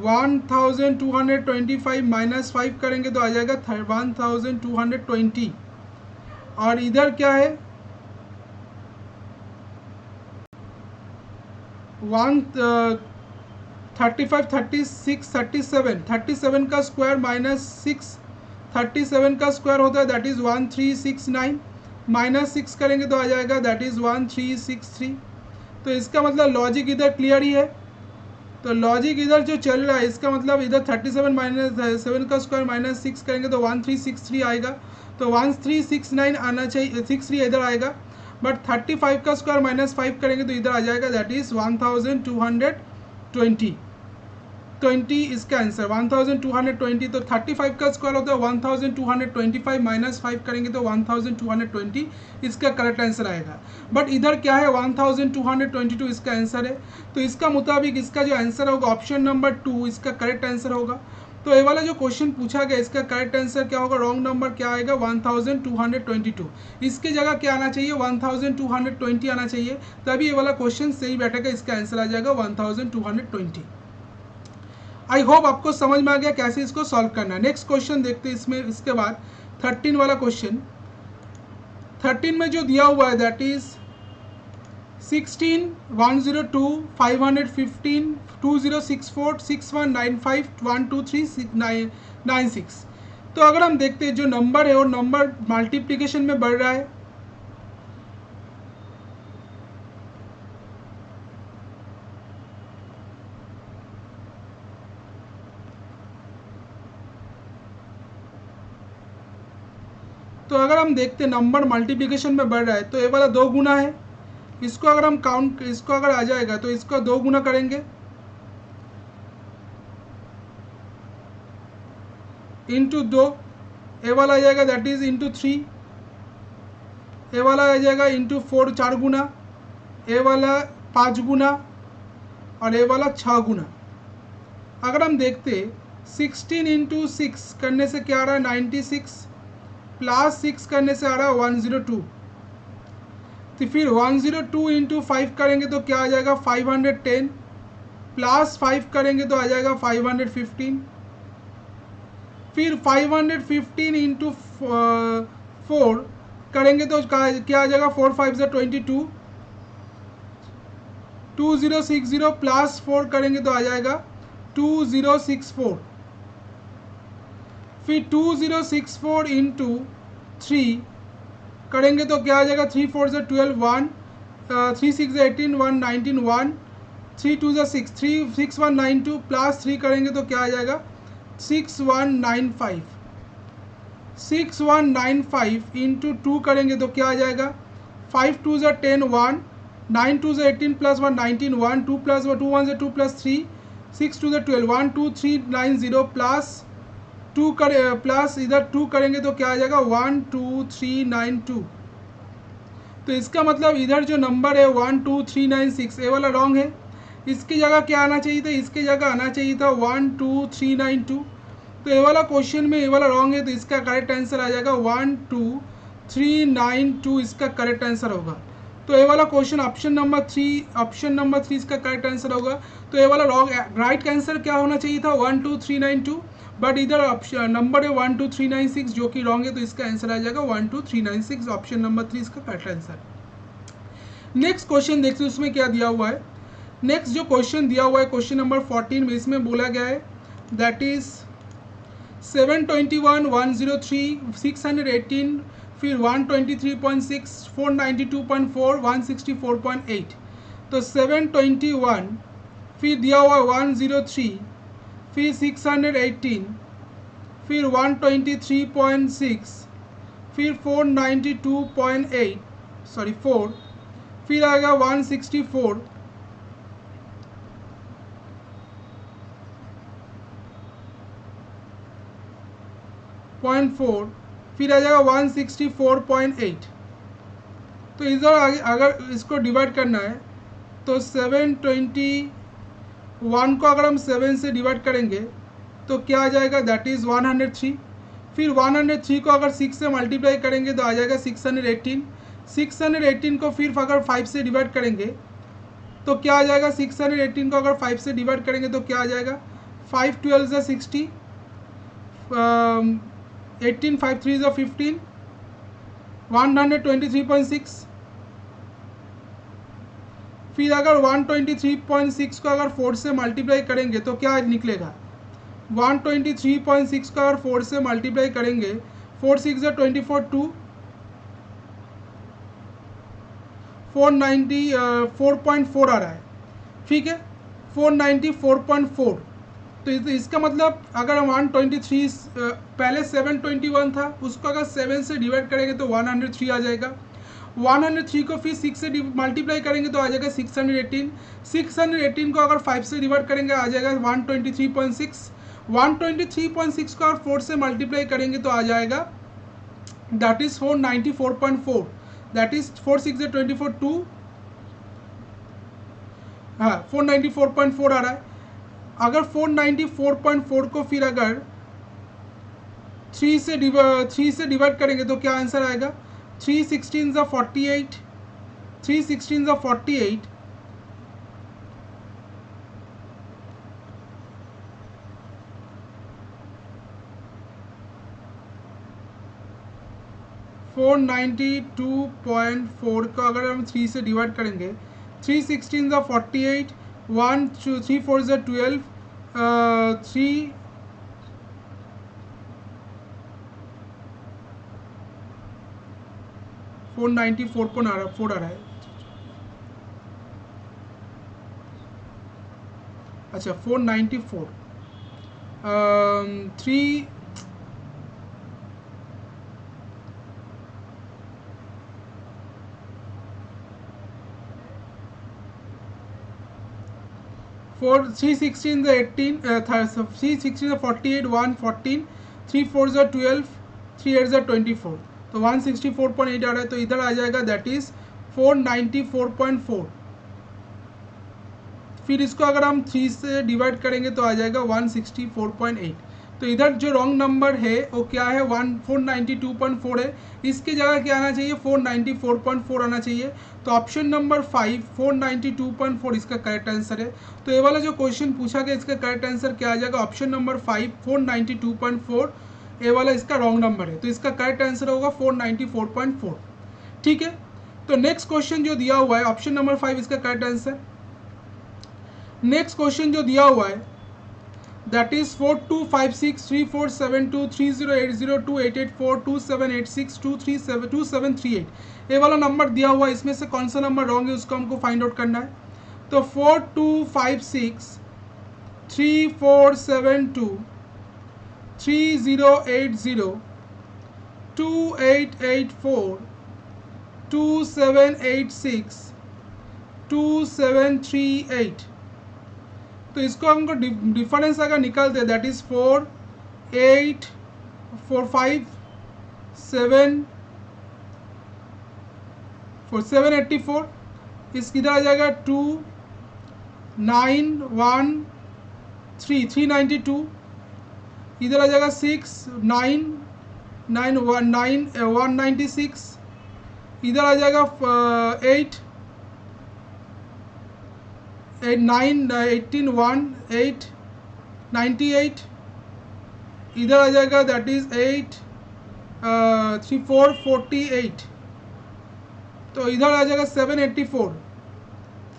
1225 -5 करेंगे तो आ जाएगा 1220 और इधर क्या है 35 36 37 का स्क्वायर -6 37 का स्क्वायर होता है दैट इज 1369 -6 करेंगे तो आ जाएगा दैट इज 1363। तो इसका मतलब लॉजिक इधर क्लियर ही है। तो लॉजिक इधर जो चल रहा है इसका मतलब इधर 37 माइनस 7 का स्क्वायर माइनस 6 करेंगे तो 1363 आएगा, तो 1369 आना चाहिए, 63 इधर आएगा, बट 35 का स्क्वायर माइनस 5 करेंगे तो इधर आ जाएगा, दैट इज 1220 इसका आंसर 1220। तो 35 का स्क्वायर होता है 1225 माइनस 5 करेंगे तो 1220 इसका करेक्ट आंसर आएगा। बट इधर क्या है 1222 इसका आंसर है, तो इसका मुताबिक इसका जो आंसर होगा ऑप्शन नंबर 2 इसका करेक्ट आंसर होगा। तो ये वाला जो क्वेश्चन पूछा गया इसका करेक्ट आंसर क्या होगा, रॉन्ग नंबर क्या आएगा 1222, इसके जगह क्या आना चाहिए 1220 आना चाहिए, तभी ये वाला क्वेश्चन सही बैठेगा, इसका आंसर आ जाएगा 1220। आई होप आपको समझ में आ गया कैसे इसको सॉल्व करना है। नेक्स्ट क्वेश्चन देखते हैं इसमें, इसके बाद 13 वाला क्वेश्चन। 13 में जो दिया हुआ है दैट इज 16 102 515 2064 6195 12396। तो अगर हम देखते हैं जो नंबर है वो नंबर मल्टीप्लिकेशन में बढ़ रहा है, तो अगर हम देखते हैं नंबर मल्टीप्लिकेशन में बढ़ रहा है तो ये वाला 2 गुना है, इसको अगर हम काउंट, इसको अगर आ जाएगा तो इसको 2 गुना करेंगे इंटू 2, ए वाला आ जाएगा दैट इज इंटू 3, ए वाला आ जाएगा इंटू 4 4 गुना, ए वाला 5 गुना और ए वाला 6 गुना। अगर हम देखते 16 इंटू 6 करने से क्या आ रहा है 96, प्लस 6 करने से आ रहा है 102, तो फिर 102 इंटू 5 करेंगे तो क्या आ जाएगा 510, प्लस 5 करेंगे तो आ जाएगा 515, फिर 515 इंटू 4 करेंगे तो क्या आ जाएगा 4 5 से 22, 2060 प्लस 4 करेंगे तो आ जाएगा 2064, फिर 2064 इंटू 3 करेंगे तो क्या आ जाएगा 3 4 से 12 1, 3 6 से 18 1 19 1, 3 2 से 6 3 6192 प्लस 3 करेंगे तो क्या आ जाएगा 6195, 6195 इंटू 2 करेंगे तो क्या आ जाएगा 5 2 से 10 1, 9 2 से 18 प्लस 1 19 1, 2 प्लस 2 1 से 2 प्लस 3, 6 2 से 12 1 2 3 90 प्लस 2 करे प्लस इधर 2 करेंगे तो क्या आ जाएगा 12392। तो इसका मतलब इधर जो नंबर है 12396 ये वाला रॉन्ग है, इसकी जगह क्या आना चाहिए था, इसकी जगह आना चाहिए था 12392। तो ये वाला क्वेश्चन में ये वाला रॉन्ग है, तो इसका करेक्ट आंसर आ जाएगा 12392 इसका करेक्ट आंसर होगा। तो ये वाला क्वेश्चन ऑप्शन नंबर 3 इसका करेक्ट आंसर होगा। तो ये वाला रॉन्ग, राइट आंसर क्या होना चाहिए था 12392, बट इधर ऑप्शन नंबर है 12396 जो कि रॉन्ग है, तो इसका आंसर आ जाएगा 12396, ऑप्शन नंबर 3 इसका करेक्ट आंसर। नेक्स्ट क्वेश्चन देखते हैं उसमें क्या दिया हुआ है। नेक्स्ट जो क्वेश्चन दिया हुआ है क्वेश्चन नंबर 14 में, इसमें बोला गया है दैट इज 721 103 618 फिर 123.6 492.4 164.8। तो 721 फिर दिया हुआ 103 फिर 618 फिर 123.6 फिर 492.8 सॉरी 4 फिर आएगा 164.4 फिर आ जाएगा 164.8। तो इधर आगे अगर इसको डिवाइड करना है तो 721 को अगर हम 7 से डिवाइड करेंगे तो क्या आ जाएगा दैट इज़ 103। फिर 103 को अगर 6 से मल्टीप्लाई करेंगे तो आ जाएगा 618। 618 को फिर अगर 5 से डिवाइड करेंगे तो क्या आ जाएगा 618 को अगर 5 से डिवाइड करेंगे तो क्या आ जाएगा 5 12 से 60 18 5 3 से 15 123.6। फिर अगर 123.6 को अगर 4 से मल्टीप्लाई करेंगे तो क्या निकलेगा 123.6 को अगर 4 से मल्टीप्लाई करेंगे 4 6 से 24 2 490 4.4 आ रहा है, ठीक है 494.4। तो इसका मतलब अगर 123 पहले 721 था, उसको अगर 7 से डिवाइड करेंगे तो 103 आ जाएगा। 103 को फिर 6 से मल्टीप्लाई करेंगे तो आ जाएगा 618। 618 को अगर 5 से डिवाइड करेंगे आ जाएगा 123.6। 123.6 को अगर 4 से मल्टीप्लाई करेंगे तो आ जाएगा दैट इज 494.4। दैट इज 4 6 24 2, हाँ 494.4 आ रहा है। अगर 494.4 को फिर अगर 3 से डिवाइड करेंगे तो क्या आंसर आएगा? 3 16 ज़ा 48, 3 16 ज़ा 48, 492.4 को अगर हम 3 से डिवाइड करेंगे, 3 16 ज़ा 48, 1 2 3 4 ज़ा 12, 3 494.4 आ रहा है। अच्छा 494, 3 4 3 16 the 18 3 16 the 48, 1 14, 3 4 the 12, 3 8 the 24, तो 164.8 आ रहा है। तो इधर आ जाएगा दैट इज 494.4। फिर इसको अगर हम 3 से डिवाइड करेंगे तो आ जाएगा 164.8। तो इधर जो रॉन्ग नंबर है वो क्या है? 492.4 है। इसकी जगह क्या आना चाहिए? 494.4 आना चाहिए। तो ऑप्शन नंबर 5 492.4 इसका करेक्ट आंसर है। तो ये वाला जो क्वेश्चन पूछा गया इसका करेक्ट आंसर क्या आ जाएगा? ऑप्शन नंबर 5 492.4, ये वाला इसका रॉन्ग नंबर है। तो इसका करेक्ट आंसर होगा 494.4। ठीक है, तो नेक्स्ट क्वेश्चन जो दिया हुआ है ऑप्शन नंबर 5 इसका करेक्ट आंसर। नेक्स्ट क्वेश्चन जो दिया हुआ है दैट इज 4256 3472 3080 2884 2786 2738, ये वाला नंबर दिया हुआ है। इसमें से कौन सा नंबर रॉन्ग है उसको हमको फाइंड आउट करना है। तो 4256 3472 3080 2884 2786 2738, तो इसको हमको डिफरेंस अगर निकालते हैं दैट इज 4 8 4 5 7 784, इस किधर आ जाएगा 2 9 1 3 392, इधर आ जाएगा 6 9 9 1 9 196, इधर आ जाएगा 8 9 18 1 8 98, इधर आ जाएगा दैट इज 8 3 4 48, तो इधर आ जाएगा 784।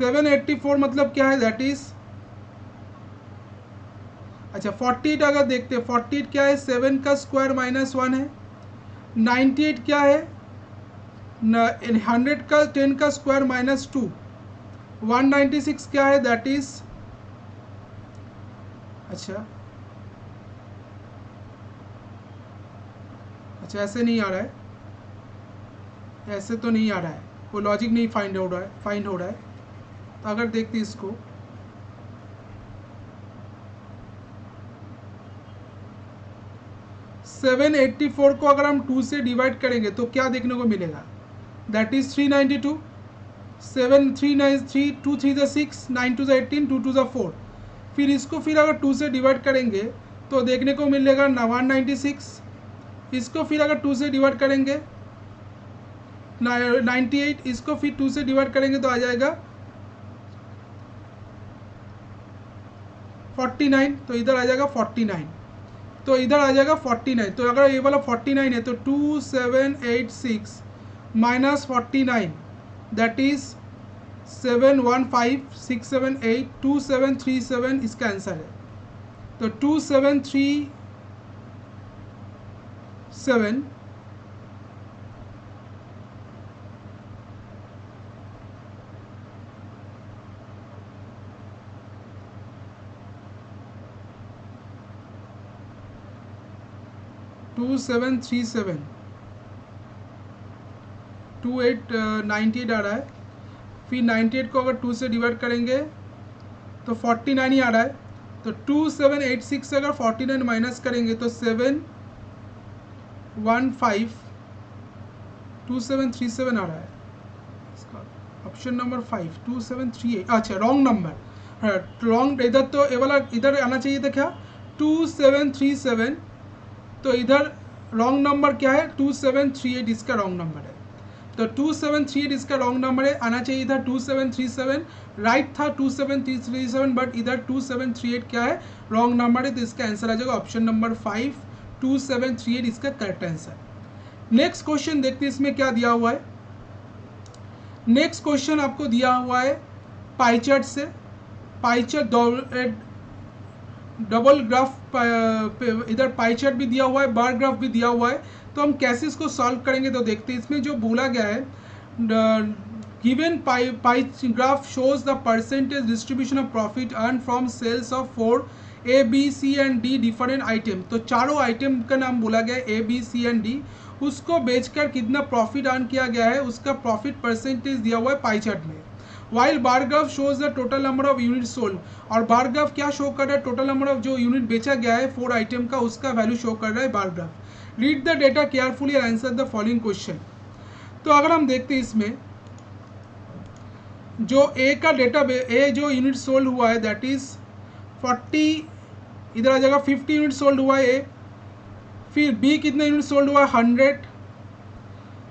784 मतलब क्या है? दैट इज अच्छा 48 अगर देखते हैं 48 क्या है? 7 का स्क्वायर माइनस 1 है। 98 क्या है? 100 का 10 का स्क्वायर माइनस 2। 196 क्या है? दैट इज अच्छा अच्छा ऐसे नहीं आ रहा है, ऐसे तो नहीं आ रहा है, वो लॉजिक नहीं फाइंड हो रहा है। तो अगर देखते इसको 784 को अगर हम 2 से डिवाइड करेंगे तो क्या देखने को मिलेगा? दैट इज 392, 7 3 9 3 2 3 ज़ा 6 9 2 ज़ा 18 2 2 ज़ा 4। फिर इसको फिर अगर 2 से डिवाइड करेंगे तो देखने को मिलेगा 196। इसको फिर अगर 2 से डिवाइड करेंगे 98, इसको फिर 2 से डिवाइड करेंगे तो आ जाएगा 49, तो इधर आ जाएगा 49, तो इधर आ जाएगा 49। तो अगर ये वाला 49 है तो 2786 माइनस 49 दैट इज 715678 2737 इसका आंसर है। तो 2737 2737 2737 2898 आ रहा है। फिर 98 को अगर 2 से डिवाइड करेंगे तो 49 ही आ रहा है। तो 2786 से अगर 49 माइनस करेंगे तो 715 2737 आ रहा है। इसका ऑप्शन नंबर 5 2738, अच्छा रॉन्ग नंबर, हाँ रॉन्ग। इधर तो ये वाला इधर आना चाहिए था क्या 2737, तो इधर रॉन्ग नंबर क्या है 2738, इसका रॉन्ग नंबर है। तो 2738 इसका रॉन्ग नंबर है, आना चाहिए था 2737, राइट था 2737, बट इधर 2738 क्या है रॉन्ग नंबर है। तो इसका आंसर आ जाएगा ऑप्शन नंबर 5 2738 इसका करेक्ट आंसर। नेक्स्ट क्वेश्चन देखते हैं इसमें क्या दिया हुआ है। नेक्स्ट क्वेश्चन आपको दिया हुआ है पाई चार्ट से। पाई चार्ट डबल ग्राफ, इधर पाई चार्ट भी दिया हुआ है, बार ग्राफ भी दिया हुआ है। तो हम कैसे इसको सॉल्व करेंगे तो देखते हैं। इसमें जो बोला गया है given pie graph shows the percentage distribution of profit earn from sales of 4 A, B, C and D different item. तो चारों आइटम का नाम बोला गया है A, B, C and D। उसको बेचकर कितना प्रॉफिट अर्न किया गया है उसका प्रॉफिट परसेंटेज दिया हुआ है पाई चार्ट में। While bar graph shows the total number of unit sold, और बार ग्राफ क्या शो कर रहा है टोटल नंबर ऑफ जो यूनिट बेचा गया है 4 आइटम का उसका वैल्यू शो कर रहा है bar graph. Read the data carefully and answer the following question. तो अगर हम देखते हैं इसमें जो ए का डेटा ए जो यूनिट सोल्ड हुआ है दैट इज 40, इधर आ जाएगा 50 यूनिट सोल्ड हुआ है ए। फिर बी कितना यूनिट सोल्ड हुआ है 100,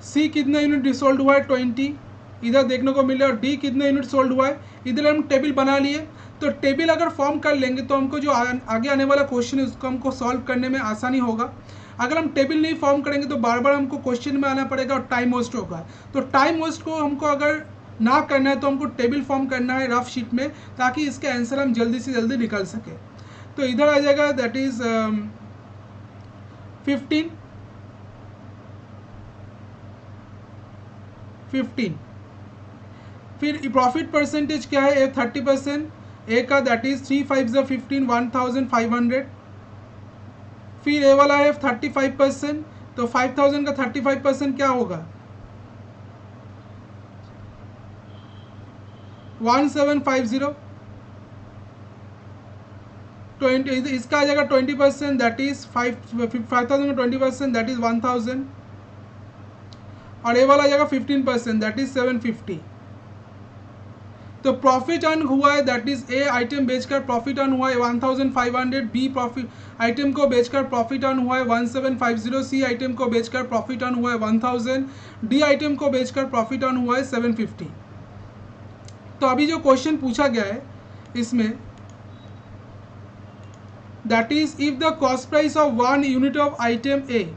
सी कितना यूनिट सोल्ड हुआ है 20, इधर देखने को मिले, और डी कितना यूनिट सोल्ड हुआ है। इधर हम टेबल बना लिए। तो टेबल अगर फॉर्म कर लेंगे तो हमको जो आगे आने वाला क्वेश्चन है उसको हमको सॉल्व करने में आसानी होगा। अगर हम टेबल नहीं फॉर्म करेंगे तो बार बार हमको क्वेश्चन में आना पड़ेगा और टाइम वेस्ट होगा। तो टाइम वेस्ट को हमको अगर ना करना है तो हमको टेबल फॉर्म करना है रफ शीट में, ताकि इसका आंसर हम जल्दी से जल्दी निकाल सके। तो इधर आ जाएगा दैट इज 15। फिर प्रॉफिट परसेंटेज क्या है 30%, ए का दैट इज 3 5 15 1500। फिर ए वाला है 35%, तो 5000 का 35% क्या होगा 1750। 20 इसका आ जाएगा 20%, दैट इज 5000 का 20% दैट इज 1000। और ए वाला आ जाएगा 15% दैट इज 750। तो प्रॉफिट अर्न हुआ है दैट इज ए आइटम बेचकर प्रॉफिट अर्न हुआ है 1500, बी प्रॉफिट आइटम को बेचकर प्रॉफिट अर्न हुआ है 1750, सी आइटम को बेचकर प्रॉफिट अर्न हुआ है 1000, डी आइटम को बेचकर प्रॉफिट अर्न हुआ है 750। तो अभी जो क्वेश्चन पूछा गया है इसमें that is if the cost price of 1 unit of item A,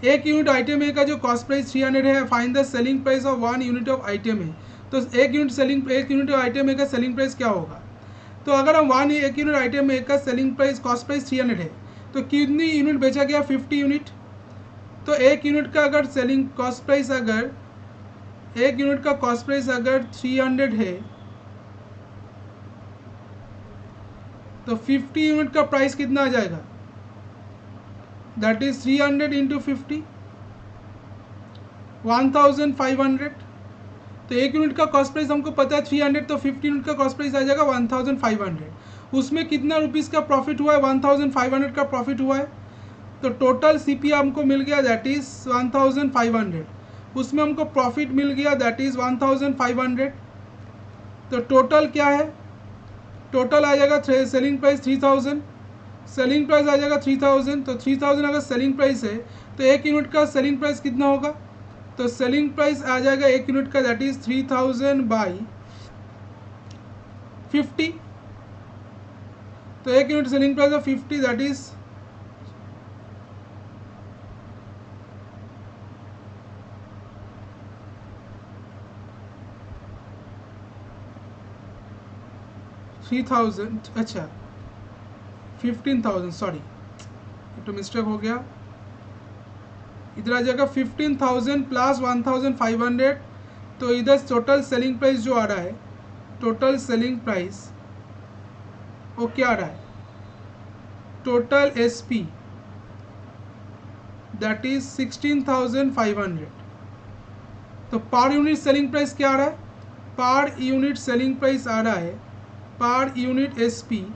एक यूनिट आइटम ए का जो कॉस्ट प्राइस 300 है, find the selling price of 1 unit of item A. तो एक यूनिट आइटम ए का सेलिंग प्राइस क्या होगा। तो अगर हम एक यूनिट आइटम ए का सेलिंग प्राइस कॉस्ट प्राइस 300 है, तो कितनी यूनिट बेचा गया 50 यूनिट। तो एक यूनिट का अगर सेलिंग कॉस्ट प्राइस अगर एक यूनिट का कॉस्ट प्राइस अगर 300 है, तो 50 यूनिट का प्राइस कितना आ जाएगा दैट इज 300 इंटू 50 1500। तो एक यूनिट का कॉस्ट प्राइस हमको पता है 300, तो 50 यूनिट का कॉस्ट प्राइस आ जाएगा 1500। उसमें कितना रुपीज़ का प्रॉफिट हुआ है 1500 का प्रॉफिट हुआ है। तो टोटल सीपी हमको मिल गया दैट इज 1500, उसमें हमको प्रॉफिट मिल गया दैट इज 1500। तो टोटल क्या है, टोटल आ जाएगा सेलिंग प्राइस 3000, सेलिंग प्राइस आ जाएगा 3000। तो 3000 अगर सेलिंग प्राइस है तो एक यूनिट का सेलिंग प्राइस कितना होगा। तो सेलिंग प्राइस आ जाएगा एक यूनिट का दैट इज 3000 बाई 50। तो एक unit selling price of 50 that is 3000, अच्छा 15000, सॉरी तो मिस्टेक हो गया। इधर आ जाएगा 15000 प्लस 1500। तो इधर टोटल सेलिंग प्राइस जो आ रहा है, टोटल सेलिंग प्राइस वो क्या आ रहा है, टोटल एसपी दैट इज 16,500। तो पर यूनिट सेलिंग प्राइस क्या आ रहा है? पर यूनिट सेलिंग प्राइस आ रहा है per unit SP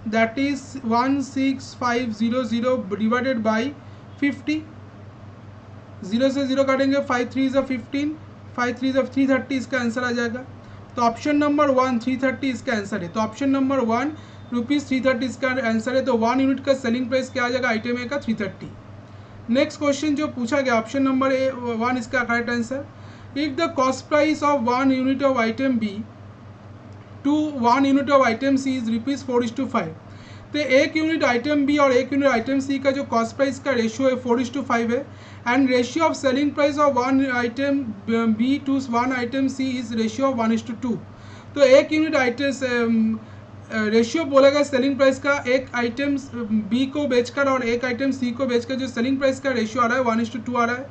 that is 16500 divided by 50। 0 से 0 काटेंगे, 5 3 इज 15, 5 3 इज 330, इसका आंसर आ जाएगा। तो ऑप्शन नंबर 1 330 इसका आंसर है। तो ऑप्शन नंबर 1 रुपीज़ 330 इसका आंसर है। तो 1 यूनिट का सेलिंग प्राइस क्या आ जाएगा आइटम ए का? 330। नेक्स्ट क्वेश्चन जो पूछा गया ऑप्शन नंबर ए 1 इसका correct answer. If the cost price of 1 unit of item B to 1 unit of item C is ₹4:5। तो एक यूनिट आइटम बी और एक यूनिट आइटम सी का जो कॉस्ट प्राइस का रेशियो है 4:5 है, and ratio of selling price of 1 item B to 1 item C is ratio of 1:2। तो एक यूनिट आइटम रेशियो बोला गया सेलिंग प्राइस का, एक आइटम बी को बेचकर और एक आइटम सी को बेचकर जो सेलिंग प्राइस का रेशियो आ रहा है 1:2 आ रहा है।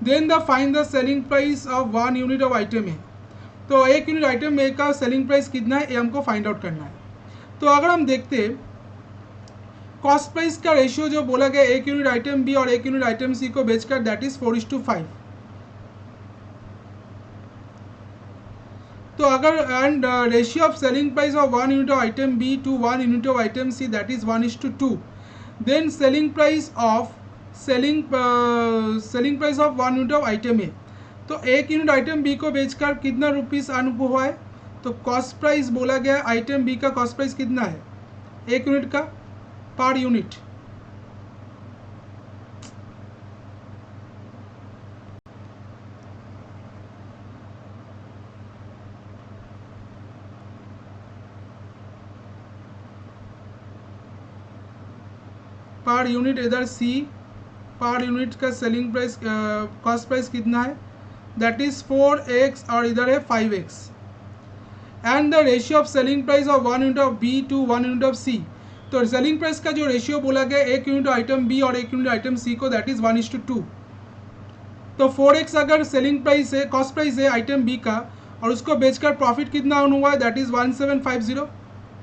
Then the find the selling price of 1 unit of item A. तो एक यूनिट आइटम ए का सेलिंग प्राइस कितना है ये हमको फाइंड आउट करना है। तो अगर हम देखते हैं कॉस्ट प्राइस का रेशियो जो बोला गया एक यूनिट आइटम बी और एक यूनिट आइटम सी को बेचकर दैट इज 4:5। तो अगर and ratio of selling price of 1 unit of item B to 1 unit of item C that is 1:2। Then selling price of 1 unit of item A. तो एक यूनिट आइटम बी को बेचकर कितना रुपीज़ अर्न हुआ है? तो कॉस्ट प्राइस बोला गया आइटम बी का कॉस्ट प्राइस कितना है एक यूनिट का पर यूनिट? पर यूनिट इधर सी पर यूनिट का सेलिंग प्राइस कॉस्ट प्राइस कितना है? दैट इज 4x और इधर है 5x। And the ratio of selling price of 1 unit of B to 1 unit of C. तो सेलिंग प्राइस का जो रेशियो बोला गया एक यूनिट आइटम बी और एक यूनिट आइटम सी को दैट इज 1:2। तो 4x अगर सेलिंग प्राइस है कॉस्ट प्राइस है आइटम बी का और उसको बेचकर प्रॉफिट कितना हुआ है दैट इज 1750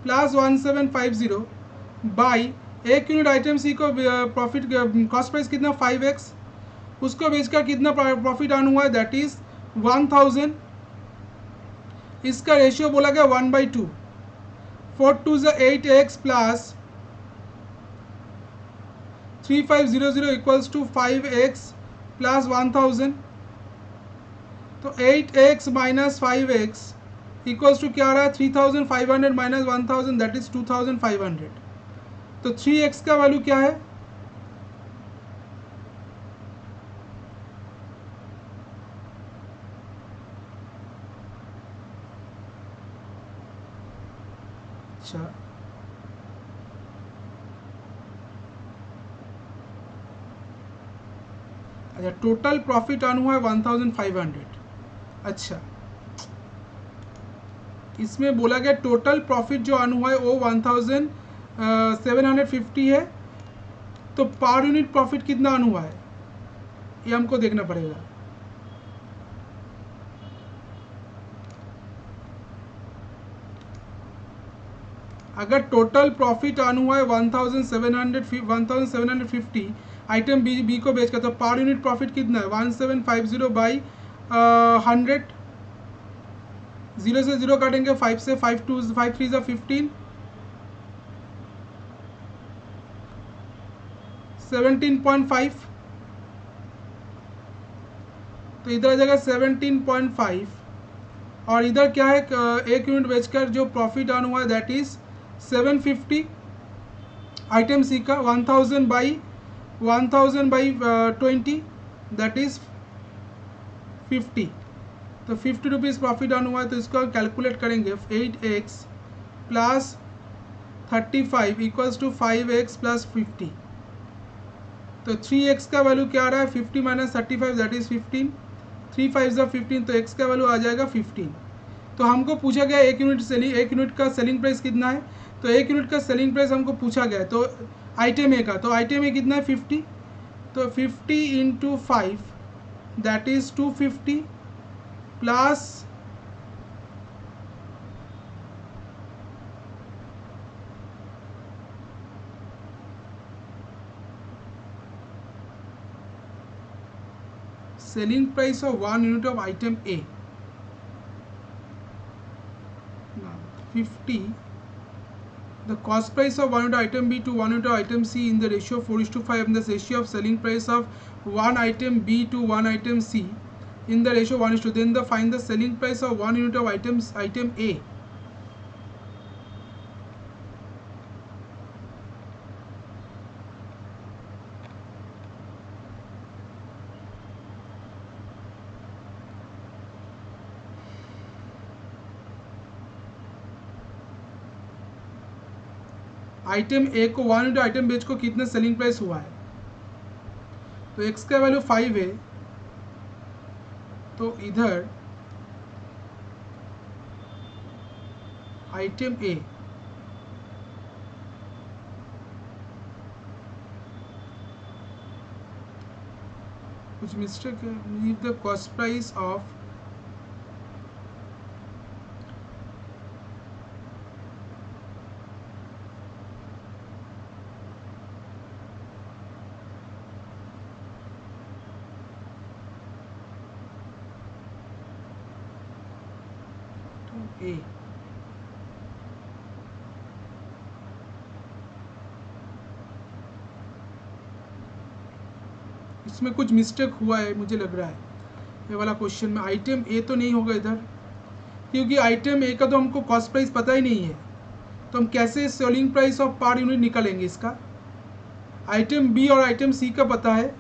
प्लस 1750 बाई एक यूनिट आइटम सी को प्रॉफिट कॉस्ट प्राइस कितना 5x, उसको बेचकर कितना प्रॉफिट अर्न हुआ है दैट इज 1000। इसका रेशियो बोला गया 1/2। 4 2 is 8x plus 3500 equals to 5x plus 1000। तो 8x minus 5x equals to क्या आ रहा है 3500 माइनस 1000 दैट इज 2500। तो 3x का वैल्यू क्या है? अच्छा अच्छा टोटल प्रॉफिट अर्न हुआ है 1500। अच्छा इसमें बोला गया टोटल प्रॉफिट जो अर्न हुआ है वो 1750 है। तो पर यूनिट प्रॉफिट कितना अर्न हुआ है ये हमको देखना पड़ेगा। अगर टोटल प्रॉफिट अर्न हुआ है 1750 आइटम बी को बेचकर तो पर यूनिट प्रॉफिट कितना है 1750 बाई 100। 0 से 0 काटेंगे, 5 से 5 2 5 3 is 15, 17.5। तो इधर आ जाएगा 17.5 और इधर क्या है एक यूनिट बेचकर जो प्रॉफिट अर्न हुआ है दैट इज 750 आइटम सी का 1000 बाई 20 दैट इज 50। तो 50 रुपीज़ प्रॉफिट अर्न हुआ है। तो इसको कैलकुलेट करेंगे 8x plus 35 equals to 5x plus 50। तो 3x का वैल्यू क्या आ रहा है 50 माइनस 35 दैट इज 15। 3 5 is 15 तो x का वैल्यू आ जाएगा 15। तो हमको पूछा गया एक यूनिट का सेलिंग प्राइस कितना है। तो एक यूनिट का सेलिंग प्राइस हमको पूछा गया है तो आइटम ए का, तो आइटम ए कितना है 50। तो 50 into 5 that is 250 plus selling price of 1 unit of item A. Now 50, the cost price of 1 unit of item B to 1 unit of item C in the ratio 4:5, and the ratio of selling price of 1 item B to 1 item C in the ratio 1:2. Then find the selling price of 1 unit of item A. Item A को 1 यूनिट आइटम बेच को कितना सेलिंग प्राइस हुआ है, तो एक्स का वैल्यू 5 है, तो इधर आइटम ए कुछ मिस्टेक है, leave the cost price of A. इसमें कुछ मिस्टेक हुआ है मुझे लग रहा है, ये वाला क्वेश्चन में आइटम ए तो नहीं होगा इधर, क्योंकि आइटम ए का तो हमको कॉस्ट प्राइस पता ही नहीं है, तो हम कैसे selling price of per unit निकालेंगे इसका। आइटम बी और आइटम सी का पता है,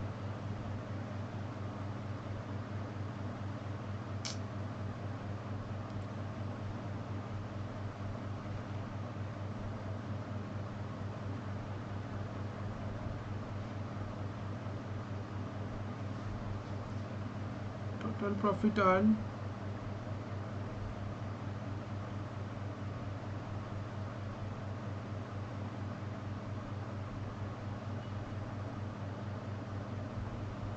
टोटल प्रॉफिट अर्न,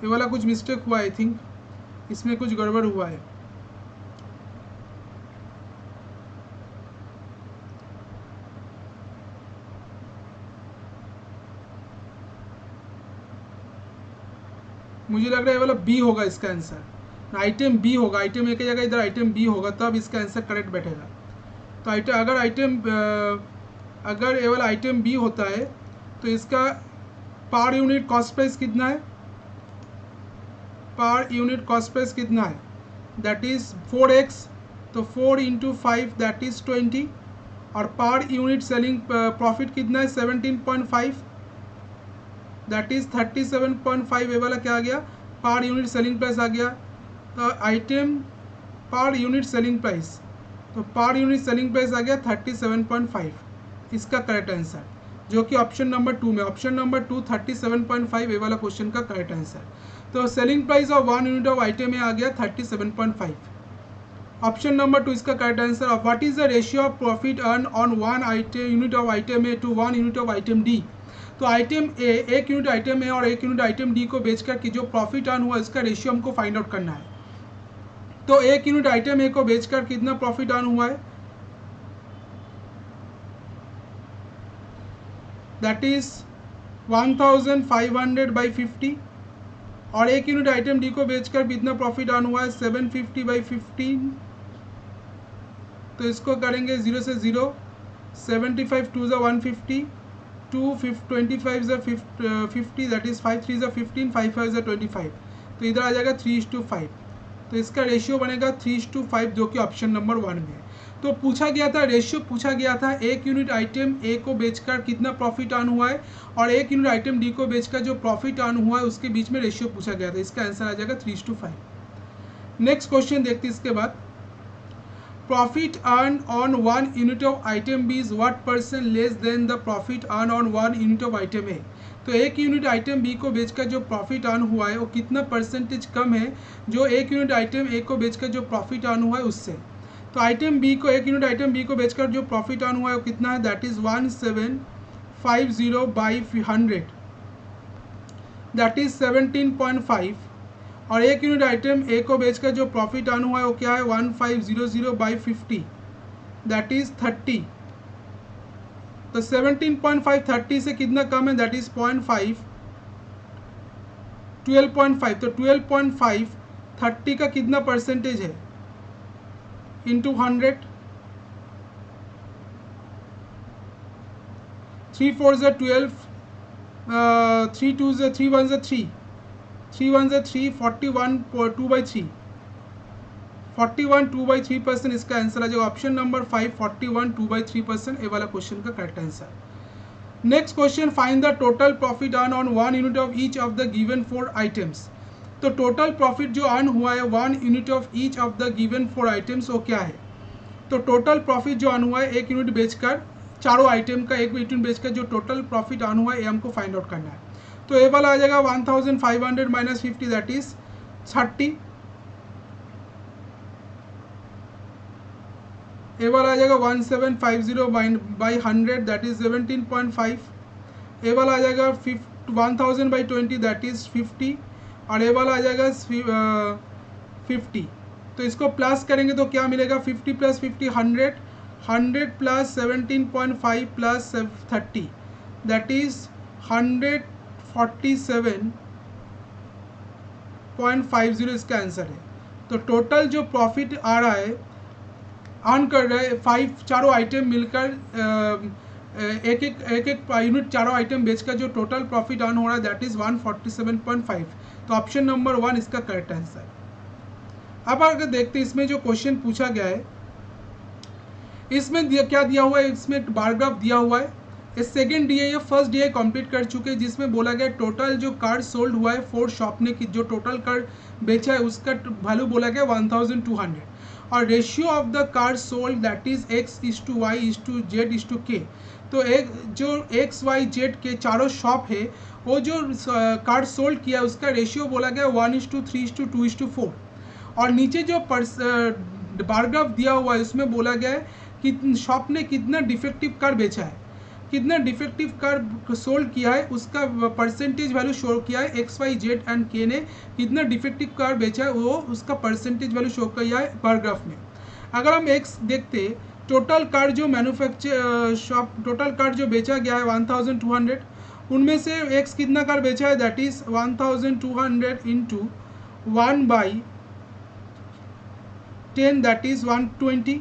ये वाला कुछ मिस्टेक हुआ, आई थिंक इसमें कुछ गड़बड़ हुआ है। मुझे लग रहा है ये वाला बी होगा इसका आंसर, आइटम बी होगा, आइटम ए की जगह इधर आइटम बी होगा, तब इसका आंसर करेक्ट बैठेगा। तो अगर ये वाला आइटम बी होता है तो इसका पर यूनिट कॉस्ट प्राइस कितना है, पर यूनिट कॉस्ट प्राइस कितना है, दैट इज 4x, तो 4 × 5 दैट इज 20, और पर यूनिट सेलिंग प्रॉफिट कितना है 17.5 दैट इज 37.5। ये वाला क्या आ गया, पर यूनिट सेलिंग प्राइस आ गया। तो item per unit selling price, तो पर यूनिट सेलिंग प्राइस आ गया 37.5, इसका करेक्ट आंसर, जो कि ऑप्शन नंबर 2 में, ऑप्शन नंबर 2 37.5 ये वाला क्वेश्चन का करेक्ट आंसर। तो selling price of 1 unit of item A आ गया 37.5, ऑप्शन नंबर 2 इसका correct answer. What is the ratio of profit earn on 1 unit of item A to 1 unit of item D. तो item A 1 unit item A और 1 यूनिट आइटम डी को बेचकर कि जो प्रॉफिट अर्न हुआ इसका रेशियो हमको फाइंड आउट करना है। तो 1 यूनिट आइटम ए को बेचकर कितना प्रॉफिट अर्न हुआ है, दैट इज 1500/50, और 1 यूनिट आइटम डी को बेचकर कितना प्रॉफिट अर्न हुआ है 750/15। तो इसको करेंगे 0 से 0, 75 2 = 150, 25 50 दैट इज 5 3 = 15, 5 5 = 25, तो इधर आ जाएगा 3:5। तो इसका रेशियो बनेगा 3:5, जो कि ऑप्शन नंबर 1 में है। तो पूछा गया था, रेशियो पूछा गया था 1 यूनिट आइटम ए को बेचकर कितना प्रॉफिट अर्न हुआ है और 1 यूनिट आइटम डी को बेचकर जो प्रॉफिट अर्न हुआ है उसके बीच में रेशियो पूछा गया था, इसका आंसर आ जाएगा 3:5। नेक्स्ट क्वेश्चन देखते हैं इसके बाद, profit earn on 1 unit of item B is what % less than the profit earn on 1 unit of item A. तो 1 यूनिट आइटम बी को बेचकर जो प्रॉफिट अर्न हुआ है वो कितना परसेंटेज कम है जो 1 यूनिट आइटम ए को बेचकर जो प्रॉफिट अर्न हुआ है उससे। तो आइटम बी को 1 यूनिट आइटम बी को बेचकर जो प्रॉफिट अर्न हुआ है वो कितना है, दैट इज 1750/100, दैट इज 17.5, और 1 यूनिट आइटम ए को बेचकर जो प्रॉफिट अर्न हुआ है वो क्या है 1500/50, दैट इज 30। तो 17.5 30 से कितना कम है, दैट इज 0.5, 12.5। तो 12.5 30 का कितना परसेंटेज है इंटू 100, 3 4 ज़ा 12, 3 2 ज़ा 3 1 ज़ा 3, 3 1 ज़ा 3, 41 2/3, 41 2/3% इसका आंसर आ जाएगा। ऑप्शन नंबर 5 41 2/3% ये वाला क्वेश्चन का correct answer. Next question, find the total profit earn on 1 unit of each of the given 4 items. तो टोटल प्रॉफिट जो अर्न हुआ है 1 unit of each of the given 4 items वो क्या है। तो टोटल प्रॉफिट जो अर्न हुआ है 1 यूनिट बेचकर, चारों आइटम का 1 यूनिट बेचकर जो टोटल प्रॉफिट अर्न हुआ है ये हमको फाइंड आउट करना है। तो ये वाला आ जाएगा 1500 माइनस 50 दैट इज 30, ए वाला आ जाएगा 1750 बाई 100 दैट इज 17.5, ए वाला आ जाएगा 1000 बाई 20 दैट इज 50, और ए वाला आ जाएगा 50। तो इसको प्लस करेंगे तो क्या मिलेगा, 50 plus 50 100, 100 plus 17.5 plus 30 that is 147.50 इसका आंसर है। तो टोटल जो प्रॉफिट आ रहा है अर्न कर रहे हैं 5 चारों आइटम मिलकर एक एक यूनिट चारों आइटम बेचकर जो टोटल प्रॉफिट अर्न हो रहा है दैट इज 147.5। तो ऑप्शन नंबर 1 इसका करेक्ट आंसर। अब अगर देखते हैं इसमें जो क्वेश्चन पूछा गया है इसमें क्या दिया हुआ है, इसमें बार ग्राफ दिया हुआ है। इस सेकेंड डी या फर्स्ट डी कंप्लीट कर चुके हैं जिसमें बोला गया टोटल जो कार्ड सोल्ड हुआ है 4 शॉप ने जो टोटल कार्ड बेचा है उसका वैल्यू बोला गया 1200, और ratio of the card sold that is x:y:z:k। तो एक जो XYZ के चारों शॉप है वो जो कार्ड सोल्ड किया है उसका रेशियो बोला गया 1:3:2:4। और नीचे जो बार ग्राफ दिया हुआ है उसमें बोला गया है कि शॉप ने कितना डिफेक्टिव कार्ड बेचा है, कितना डिफेक्टिव कार्ड सोल्ड किया है उसका परसेंटेज वैल्यू शो किया है। XYZ एंड K ने कितना डिफेक्टिव कार्ड बेचा है वो उसका परसेंटेज वैल्यू शो किया है बार ग्राफ में। अगर हम X देखते टोटल कार्ड जो मैन्युफैक्चर शॉप टोटल कार्ड जो बेचा गया है 1200, उनमें से X कितना कार्ड बेचा है that is 1200 into 1/10 that is 120।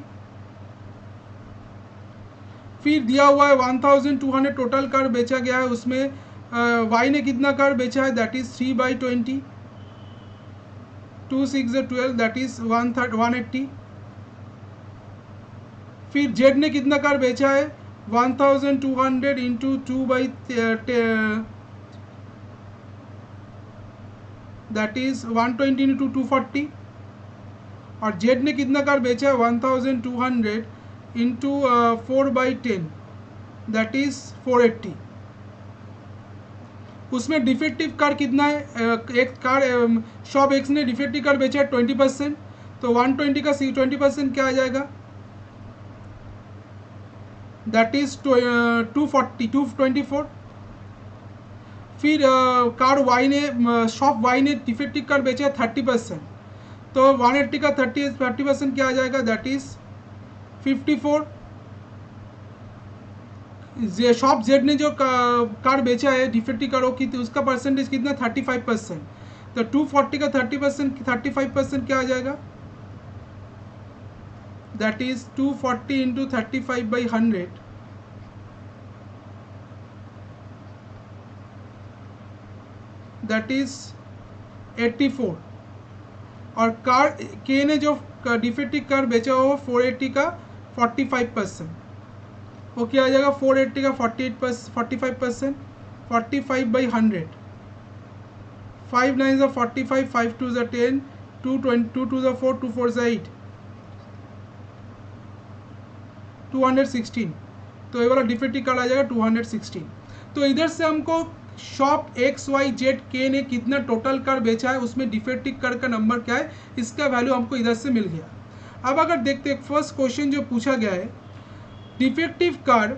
फिर दिया हुआ है 1200 टोटल कार बेचा गया है उसमें Y ने कितना कार बेचा है दैट इज 3/20, 2 6 12 दैट इज 180। फिर Z ने कितना कार बेचा है 1200 इंटू 2/10 दैट इज 120 इंटू 240, और Z ने कितना कार बेचा है 1200 इंटू 4/10 दैट इज 480। उसमें डिफेक्टिव कार कितना है, एक कार शॉप एक्स ने डिफेक्टिव कार बेचा है 20%, तो 120 का 20% क्या आ जाएगा दैट इज 224। फिर कार वाई ने शॉप वाई ने डिफेक्टिव कार बेचा है 30%, तो 180 का 30% क्या आ जाएगा दैट इज 54। शॉप जेड ने जो कार बेचा है डिफेक्टिव कार की उसका परसेंटेज कितना 35%, तो 240 का 35% क्या आ जाएगा that is 240 into 35/100 that is 84। और कार के ने जो डिफेक्टिव कार बेचा हो 480 का 45%, वो क्या आ जाएगा 480 का 45%, 45/100, 5 9 45, 5 2 10, 2 2 4, 2 4 8, 216। तो ये वाला डिफेक्टिव कार्ड आ जाएगा 216। तो इधर से हमको शॉप XYZ ने कितना टोटल कार बेचा है उसमें डिफेक्टिव कार का नंबर क्या है इसका वैल्यू हमको इधर से मिल गया। अब अगर देखते हैं फर्स्ट क्वेश्चन जो पूछा गया है defective car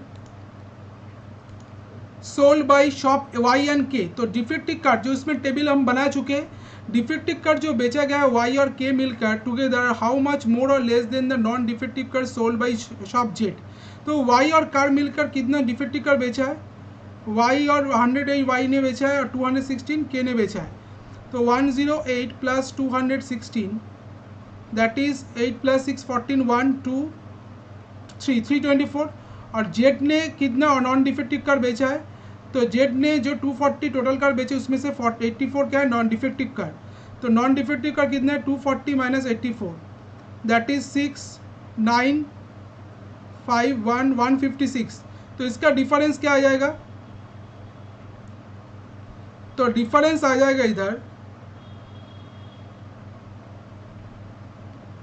sold by shop Y and K। तो डिफेक्टिव कार जो इसमें टेबल हम बना चुके हैं, डिफेक्टिव कार जो बेचा गया है Y और K मिलकर टुगेदर हाउ मच मोर और less than the non defective car sold by shop Z। तो Y और कार मिलकर कितना डिफेक्टिव कार बेचा है, Y और 100 Y ने बेचा है और 216 K ने बेचा है। तो 108 प्लस 216 दैट इज 8 प्लस 6 14 1 2 3 324। और जेड ने कितना नॉन डिफेक्टिव कार बेचा है, तो जेड ने जो 240 टोटल कार बेचे उसमें से 84 क्या है नॉन डिफेक्टिव कार। तो नॉन डिफेक्टिव कार कितना है 240 माइनस 84 दैट इज 6 9 5 1 156। तो इसका डिफरेंस क्या आ जाएगा, तो डिफरेंस आ जाएगा इधर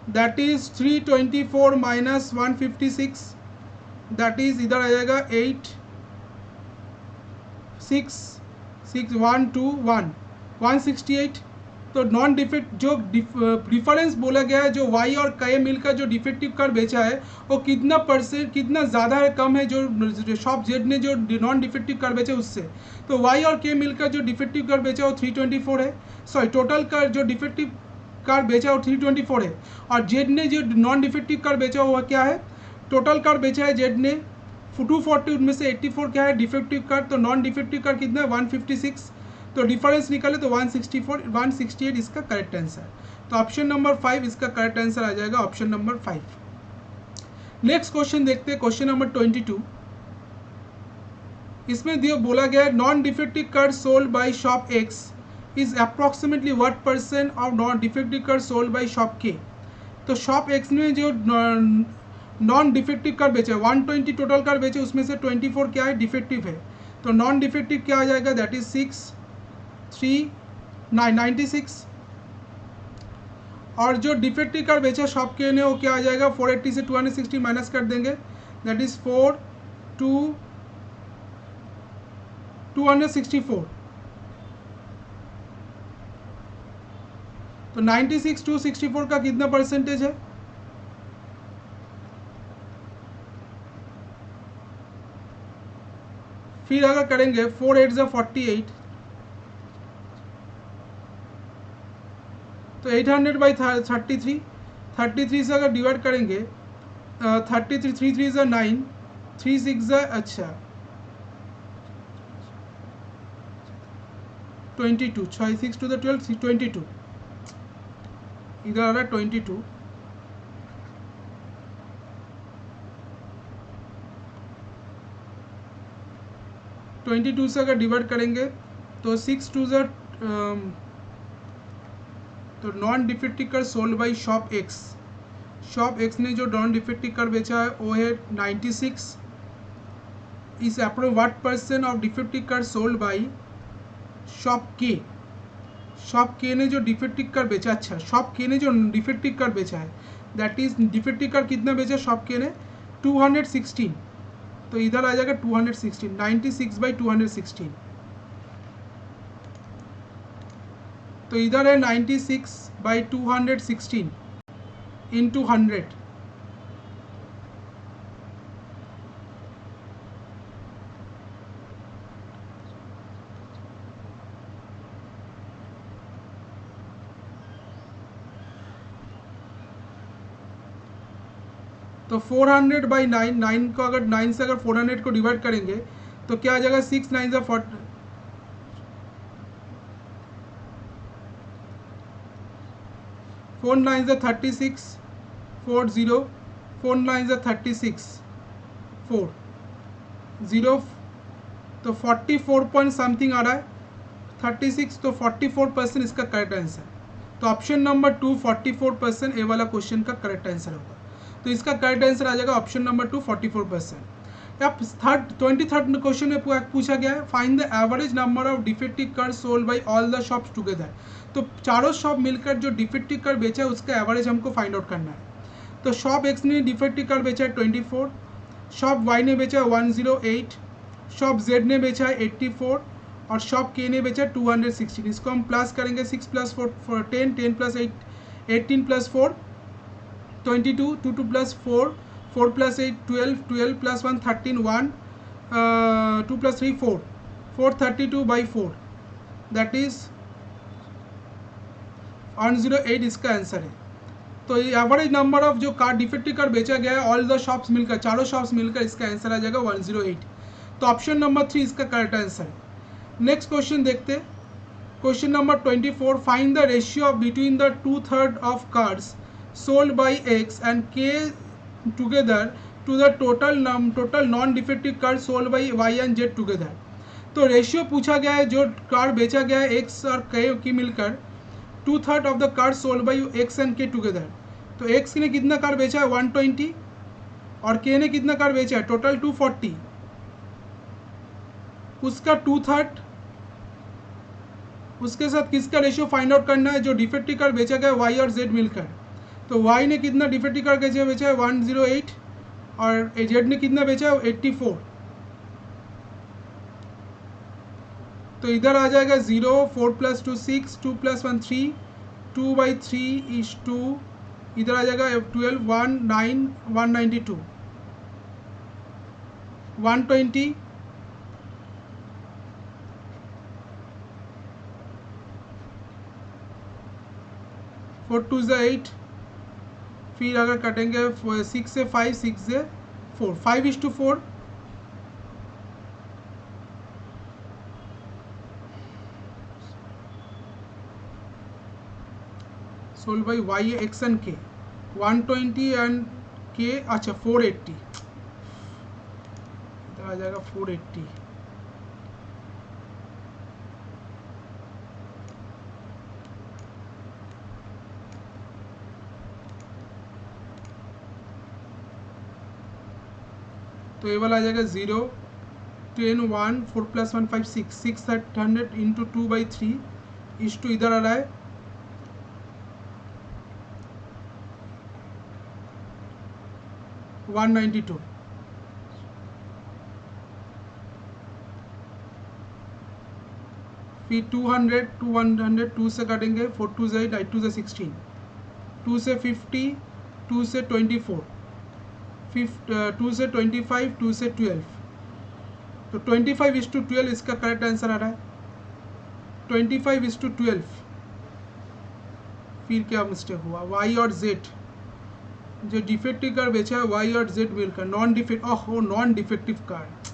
that is 324 minus 156 that is इधर आ जाएगा 8 6 6 1 2 1 168। तो नॉन डिफेक्ट जो डिफरेंस बोला गया है, जो वाई और के मिल का जो डिफेक्टिव कार बेचा है वो कितना परसेंट कितना ज़्यादा है कम है जो शॉप जेड ने जो नॉन डिफेक्टिव कार बेचा उससे। तो वाई और के मिल का जो डिफेक्टिव कार बेचा वो 324 है, सॉरी टोटल कार जो डिफेक्टिव कार बेचा वो 324 है। और जेड ने जो नॉन डिफेक्टिव कार बेचा हुआ क्या है, टोटल कार बेचा है जेड ने 240 उनमें से 84 क्या है डिफेक्टिव कार। तो नॉन डिफेक्टिव कार कितना है 156। तो डिफरेंस निकाले तो 164 168 इसका करेक्ट आंसर। तो ऑप्शन नंबर 5 इसका करेक्ट आंसर आ जाएगा, ऑप्शन नंबर 5। नेक्स्ट क्वेश्चन देखते हैं, क्वेश्चन नंबर 22। इसमें दिया बोला गया है non defective car sold by shop x is approximately what percent of non defective car sold by shop के। तो शॉप एक्स ने जो नॉन डिफेक्टिव कार बेचे 120 टोटल कार बेचे उसमें से 24 क्या है डिफेक्टिव है। तो नॉन डिफेक्टिव क्या आ जाएगा दैट इज 6 3 96। और जो डिफेक्टिव कार बेचा शॉप के ने वो क्या आ जाएगा 480 से 260 माइनस कर देंगे दैट इज 4 2 264। तो 96 264 का कितना परसेंटेज है, फिर अगर करेंगे 4 8 जा 48 तो 800 बाई 33 33 से अगर डिवाइड करेंगे 33 3 3 जा 9 3 6 जा अच्छा 22 6 6 टू द 12 22 इधर आ रहा है 22 22 से अगर डिवाइड करेंगे तो 6 टू ज़ तो non defective car sold by shop x. Shop x ने जो नॉन डिफेक्टिव कार बेचा है वो है 96 इस approx what percent of defective car sold by shop के। शॉप के ने जो डिफेक्टिव कार बेचा, अच्छा शॉप के ने जो डिफेक्टिव कार बेचा है दैट इज डिफेक्टिव कार कितना बेचा शॉप के ने 216। तो इधर आ जाएगा 216 96 बाई 216। तो इधर है 96 बाई 216 इंटू 100। तो 400 बाई 9 9 को अगर 9 से अगर 400 को डिवाइड करेंगे तो क्या आ जाएगा 6 9 जा 40 4 9 जा 36 4 0 4 9 जा 36 4 0 तो 44 पॉइंट समथिंग आ रहा है 36 तो 44% इसका करेक्ट आंसर। तो ऑप्शन नंबर 2 44% ए वाला क्वेश्चन का करेक्ट आंसर होगा। तो इसका करेक्ट आंसर आ जाएगा ऑप्शन नंबर 2 44%। अब 23rd क्वेश्चन में पूछा गया है find the average number of defective car sold by all the shops together. तो चारों शॉप मिलकर जो डिफेक्टिव कार बेचा है उसका एवरेज हमको फाइंड आउट करना है। तो शॉप एक्स ने डिफेक्टिव कार बेचा है 24, शॉप वाई ने बेचा है 108, शॉप जेड ने बेचा है 84 और शॉप के ने बेचा 216। इसको हम प्लस करेंगे 6 plus 4 10 10 plus 8 18 plus 4 22 2 2 plus 4 4 plus 8 12 12 plus 1 13 1 2 plus 3 4 432 by 4 that is 108 इसका आंसर है। तो ये एवरेज नंबर ऑफ जो कार डिफेक्टिव कार बेचा गया है ऑल द शॉप्स मिलकर चारों शॉप्स मिलकर इसका आंसर आ जाएगा 108। तो ऑप्शन नंबर 3 इसका करेक्ट आंसर है। नेक्स्ट क्वेश्चन देखते हैं। Question number 24, find the ratio between the 2/3 of cards sold by X and K together to the total non defective card sold by Y and Z together. तो रेशियो पूछा गया है जो कार्ड बेचा गया है एक्स और के की मिलकर 2/3 of the card sold by X and K together. तो एक्स ने कितना कार्ड बेचा है 120 और के ने कितना कार्ड बेचा है टोटल 240, उसका 2/3 उसके साथ किसका रेशियो फाइंड आउट करना है जो डिफेक्टिव कार्ड बेचा गया वाई और जेड मिलकर। तो वाई ने कितना डिफेक्टिव कार्ड बेचा है 108 और जेड ने कितना बेचा है 84। तो इधर आ जाएगा 0, 4 + 2 6, 2 + 1 3, 2/3 is 2, इधर आ जाएगा 12, 1 9, 192, 120, 4 2 = 8, फिर अगर कटेंगे 6 से 5, 6 से 4, 5:4, solve by y x and के 120 एंड के अच्छा 480, इधर आ जाएगा 480। तो ये वाला आ जाएगा 0, 10, 1, 4 + 1 5 6, 600 इंटू 2/3 इस टू इधर आ रहा है 192। फिर 200, 100 2 से काटेंगे 4 2 = 8, 8 2 = 16, 2 से 50, 2 से 24, 2 से 25, 2 से 12। तो 25:12 इसका करेक्ट आंसर आ रहा है 25:12। फिर क्या मिस्टेक हुआ वाई और जेड जो डिफेक्टिव कार्ड बेचा है वाई और जेड मिलकर नॉन डिफेक्टिव कार्ड।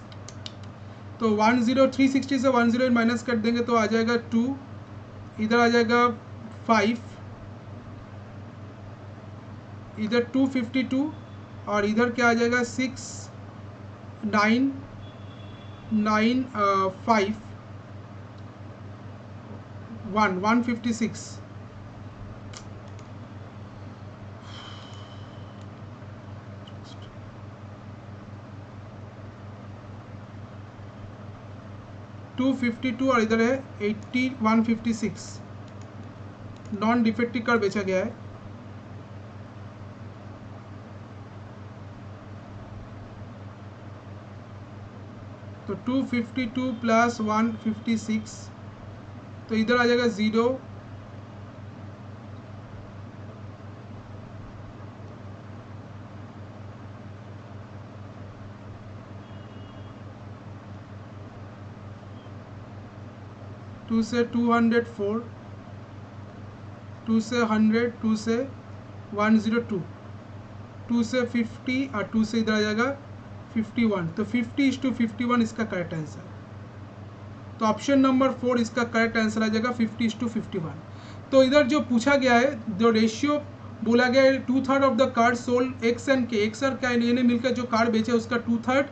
तो 10360 से 108 माइनस कर देंगे तो आ जाएगा 2, इधर आ जाएगा 5, इधर 252 और इधर क्या आ जाएगा 6 9 9 5 1 156। टू 52 और इधर है 80 156 नॉन डिफेक्टिव कार्ड बेचा गया है। तो 252 + 156 तो इधर आ जाएगा 0, 2 से 204, 2 से 100, 2 से 102, 2 से 50 और 2 से इधर आ जाएगा 51। तो 50:51 इसका करेक्ट आंसर। तो ऑप्शन नंबर 4 इसका करेक्ट आंसर आ जाएगा 50:51। तो इधर जो पूछा गया है जो रेशियो बोला गया है 2/3 of the card sold x and के, एक्स और के ने मिलकर जो कार्ड बेचे उसका 2/3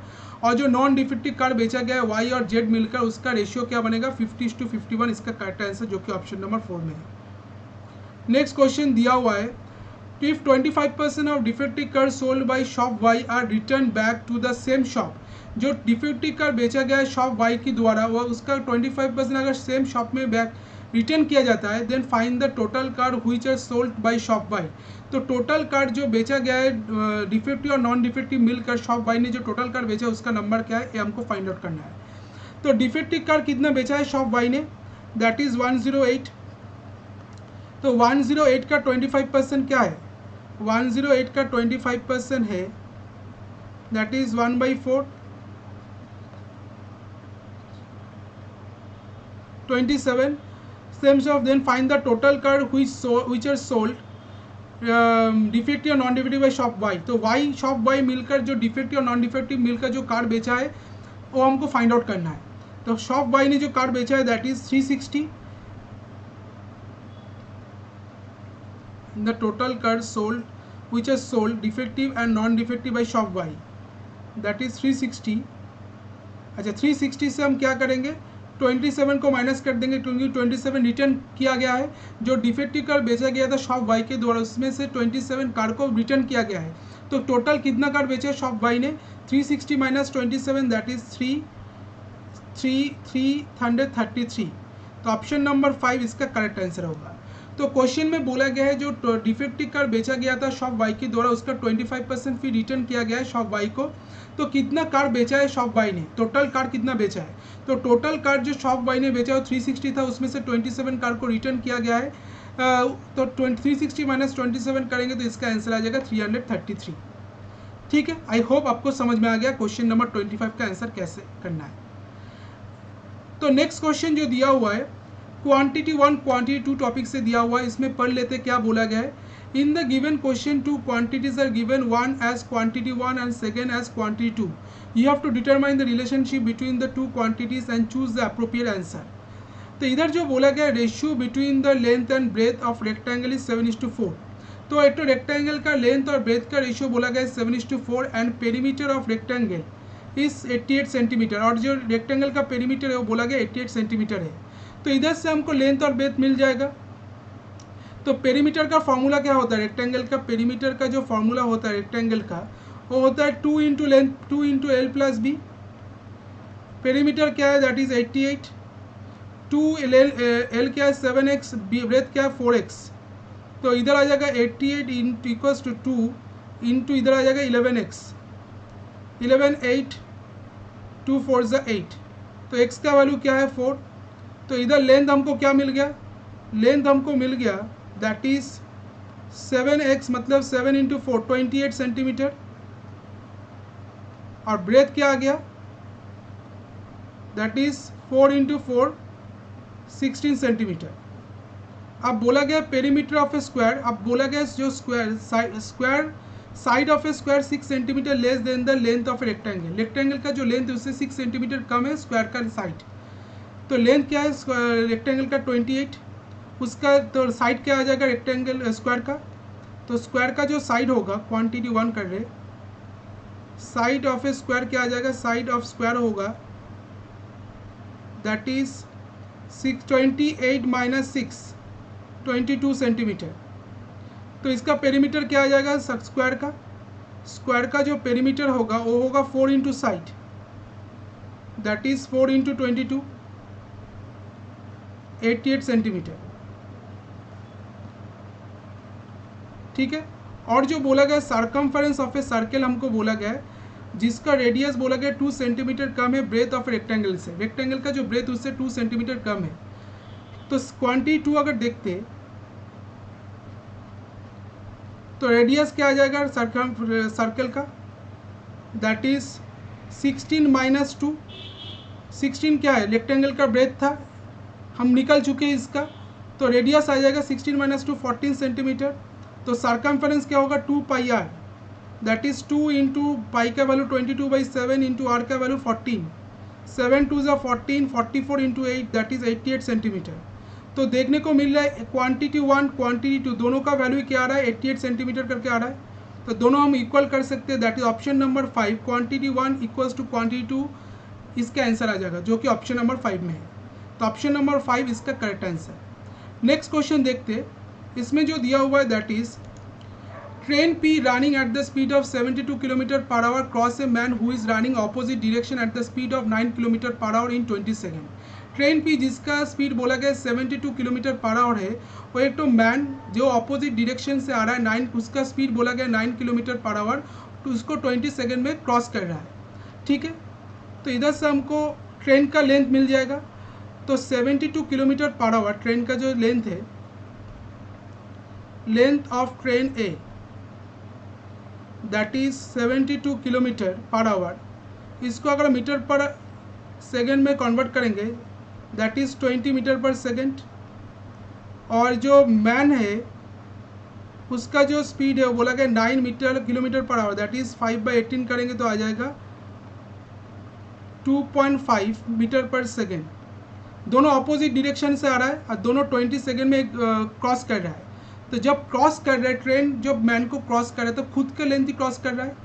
और जो नॉन डिफेक्टिव कार्ड बेचा गया है वाई और जेड मिलकर उसका रेशियो क्या बनेगा 50:51 इसका करेक्ट आंसर जो कि ऑप्शन नंबर 4 में है। नेक्स्ट क्वेश्चन दिया हुआ है if 25% of defective card sold by shop y are return back to the same shop, जो डिफेक्टिव कार्ड बेचा गया है शॉप वाई के द्वारा वह उसका 25% अगर सेम शॉप में बैक रिटर्न किया जाता है then find the total card which are sold by shop Y. तो टोटल कार्ड जो बेचा गया है डिफेक्टिव और नॉन डिफेक्टिव मिलकर शॉप वाई ने जो टोटल कार्ड बेचा है उसका नंबर क्या है ये हमको फाइंड आउट करना है। तो डिफेक्टिव कार्ड कितना बेचा है शॉप वाई ने दैट इज 108। तो 108 का 25% क्या है 108 का 25% है that is 1/4 27 same shop then find the total card which are sold defective और non defective by shop Y. तो वाई शॉप वाई मिलकर जो डिफेक्टिव और नॉन डिफेक्टिव मिलकर जो कार्ड बेचा है वो हमको फाइंड आउट करना है। तो शॉप वाई ने जो कार्ड बेचा है that is 360 the total car sold which is sold defective and non defective by shop y, that is 360। अच्छा 360 से हम क्या करेंगे, 27 को माइनस कर देंगे क्योंकि 27 रिटर्न किया गया है। जो डिफेक्टिव कार बेचा गया था शॉप वाई के द्वारा, उसमें से 27 कार को रिटर्न किया गया है। तो टोटल कितना कार बेचा है शॉप वाई ने, 360 माइनस 27 दैट इज 333। तो ऑप्शन नंबर 5 इसका करेक्ट आंसर होगा। तो क्वेश्चन में बोला गया है जो डिफेक्टिव कार बेचा गया था शॉप वाई के द्वारा, उसका 25% फी रिटर्न किया गया है शॉप वाई को। तो कितना कार बेचा है शॉप वाई ने, टोटल कार कितना बेचा है, तो टोटल कार जो शॉप वाई ने बेचा वो 360 था, उसमें से 27 कार को रिटर्न किया गया है। तो 360 माइनस 27 करेंगे तो इसका आंसर आ जाएगा 333। ठीक है, आई होप आपको समझ में आ गया क्वेश्चन नंबर 25 का आंसर कैसे करना है। तो नेक्स्ट क्वेश्चन जो दिया हुआ है क्वांटिटी 1 क्वांटिटी 2 टॉपिक से दिया हुआ है, इसमें पढ़ लेते क्या बोला गया है। In the given question 2 quantities are given, one as quantity 1 and second as quantity 2. You have to determine the relationship between the two quantities and choose the appropriate answer. तो इधर जो बोला गया ratio between the length and breadth of rectangle is 7:4। तो एक तो रेक्टेंगल का लेंथ और ब्रेथ का रेशियो बोला गया 7:4 एंड पेरीमीटर ऑफ रेक्टेंगल इस 88 सेंटीमीटर, और जो रेक्टेंगल का पेरीमीटर है वो बोला गया 88 सेंटीमीटर है। तो इधर से हमको लेंथ और ब्रेथ मिल जाएगा। तो पेरीमीटर का फॉर्मूला क्या होता है, रेक्टेंगल का पेरीमीटर का जो फॉर्मूला होता है रेक्टेंगल का वो होता है 2 into length 2 into L plus B. Perimeter क्या है दैट इज 88, 2 एल क्या है 7x, ब्रेथ क्या है 4x। तो इधर आ जाएगा 88 इंटू इक्वल्स टू 2 इंटू इधर आ जाएगा 11x, 11 8 2 4 ज़ा 8। तो x का वैल्यू क्या है 4। तो इधर लेंथ हमको क्या मिल गया, लेंथ हमको मिल गया दैट इज 7x मतलब 7 इंटू 4 28 सेंटीमीटर, और ब्रेथ क्या आ गया दैट इज 4 इंटू 4 16 सेंटीमीटर। अब बोला गया पेरीमीटर ऑफ ए स्क्वायर, अब बोला गया जो square side of A square 6 centimetre less than the length of a rectangle. Rectangle का जो लेंथ है उससे 6 सेंटीमीटर कम है स्क्वायर का साइड। तो लेंथ क्या है रेक्टेंगल का 28, उसका तो साइड क्या आ जाएगा रेक्टेंगल स्क्वायर का। तो स्क्वायर का जो साइड होगा क्वांटिटी 1 कर रहे, साइड ऑफ ए स्क्वायर क्या आ जाएगा, साइड ऑफ स्क्वायर होगा दैट इज 628 माइनस 6 22 सेंटीमीटर। तो इसका पेरीमीटर क्या आ जाएगा स्क्वायर का, स्क्वायर का जो पेरीमीटर होगा वो होगा 4 into side that is 4 into 22 88 centimetre. ठीक है, और जो बोला गया सर्कमफरेंस ऑफ ए सर्कल हमको बोला गया है जिसका रेडियस बोला गया 2 सेंटीमीटर कम है ब्रेथ ऑफ रेक्टेंगल से, रेक्टेंगल का जो ब्रेथ उससे 2 सेंटीमीटर कम है। तो क्वांटिटी 2 अगर देखते तो रेडियस क्या आ जाएगा सर्कल का दैट इज 16 माइनस 2, 16 क्या है रेक्टेंगल का ब्रेथ था, हम निकल चुके हैं इसका। तो रेडियस आ जाएगा 16 माइनस 2 14 सेंटीमीटर। तो सर्कमफरेंस क्या होगा 2 pi r that is 2 into pi का वैल्यू 22/7 इंटू आर का वैल्यू 14, 7 2 ज़ा 14 44 इंटू 8 दैट इज 88 सेंटीमीटर। तो देखने को मिल रहा है क्वांटिटी 1 क्वांटिटी 2 दोनों का वैल्यू क्या आ रहा है 88 सेंटीमीटर करके आ रहा है। तो दोनों हम इक्वल कर सकते हैं that is option number 5 quantity 1 equals to quantity 2 इसका आंसर आ जाएगा जो कि ऑप्शन नंबर 5 में है। तो ऑप्शन नंबर 5 इसका करेक्ट आंसर। नेक्स्ट क्वेश्चन देखते, इसमें जो दिया हुआ है that is train P running at the speed of 72 kilometre per our cross a man who is running opposite direction at the speed of 9 kilometre per our in 20 second. Train P जिसका स्पीड बोला गया 72 किलोमीटर पर आवर है, वो एक तो मैन जो ऑपोजिट डायरेक्शन से आ रहा है 9, उसका स्पीड बोला गया 9 किलोमीटर पर आवर, तो उसको 20 सेकेंड में क्रॉस कर रहा है। ठीक है, तो इधर से हमको ट्रेन का लेंथ मिल जाएगा। तो 72 किलोमीटर पर आवर ट्रेन का जो लेंथ है, length of train A that is 72 kilometre per our, इसको अगर मीटर पर सेकेंड में कन्वर्ट करेंगे दैट इज 20 मीटर पर सेकेंड। और जो मैन है उसका जो स्पीड है वो बोला गया 9 kilometre per our that is 5/18 करेंगे तो आ जाएगा 2.5 मीटर पर सेकेंड। दोनों अपोजिट डायरेक्शन से आ रहा है और दोनों 20 सेकेंड में क्रॉस कर रहा है। तो जब क्रॉस कर रहा है ट्रेन, जब मैन को क्रॉस कर रहा है तो खुद के लेंथ ही क्रॉस कर रहा है,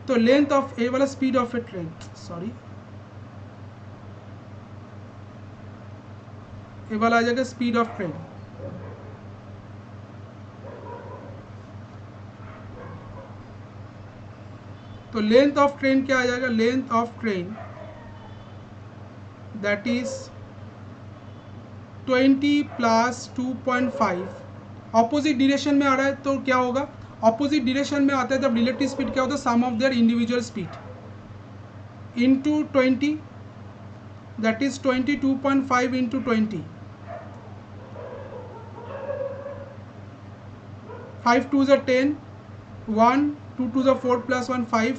तो लेंथ ऑफ ए वाला speed of A train, sorry ये वाला आ जाएगा स्पीड ऑफ ट्रेन। तो लेंथ ऑफ ट्रेन क्या आ जाएगा, length of train that is 20 plus 2.5, opposite direction में आ रहा है तो क्या होगा, ऑपोजिट डायरेक्शन में आता है तब रिलेटिव स्पीड क्या होता है, sum of their individual speed into 20, that is 22.5 into 20, 5 2 ज़ा 10, 1 2 2 ज़ा 4 प्लस 1 5,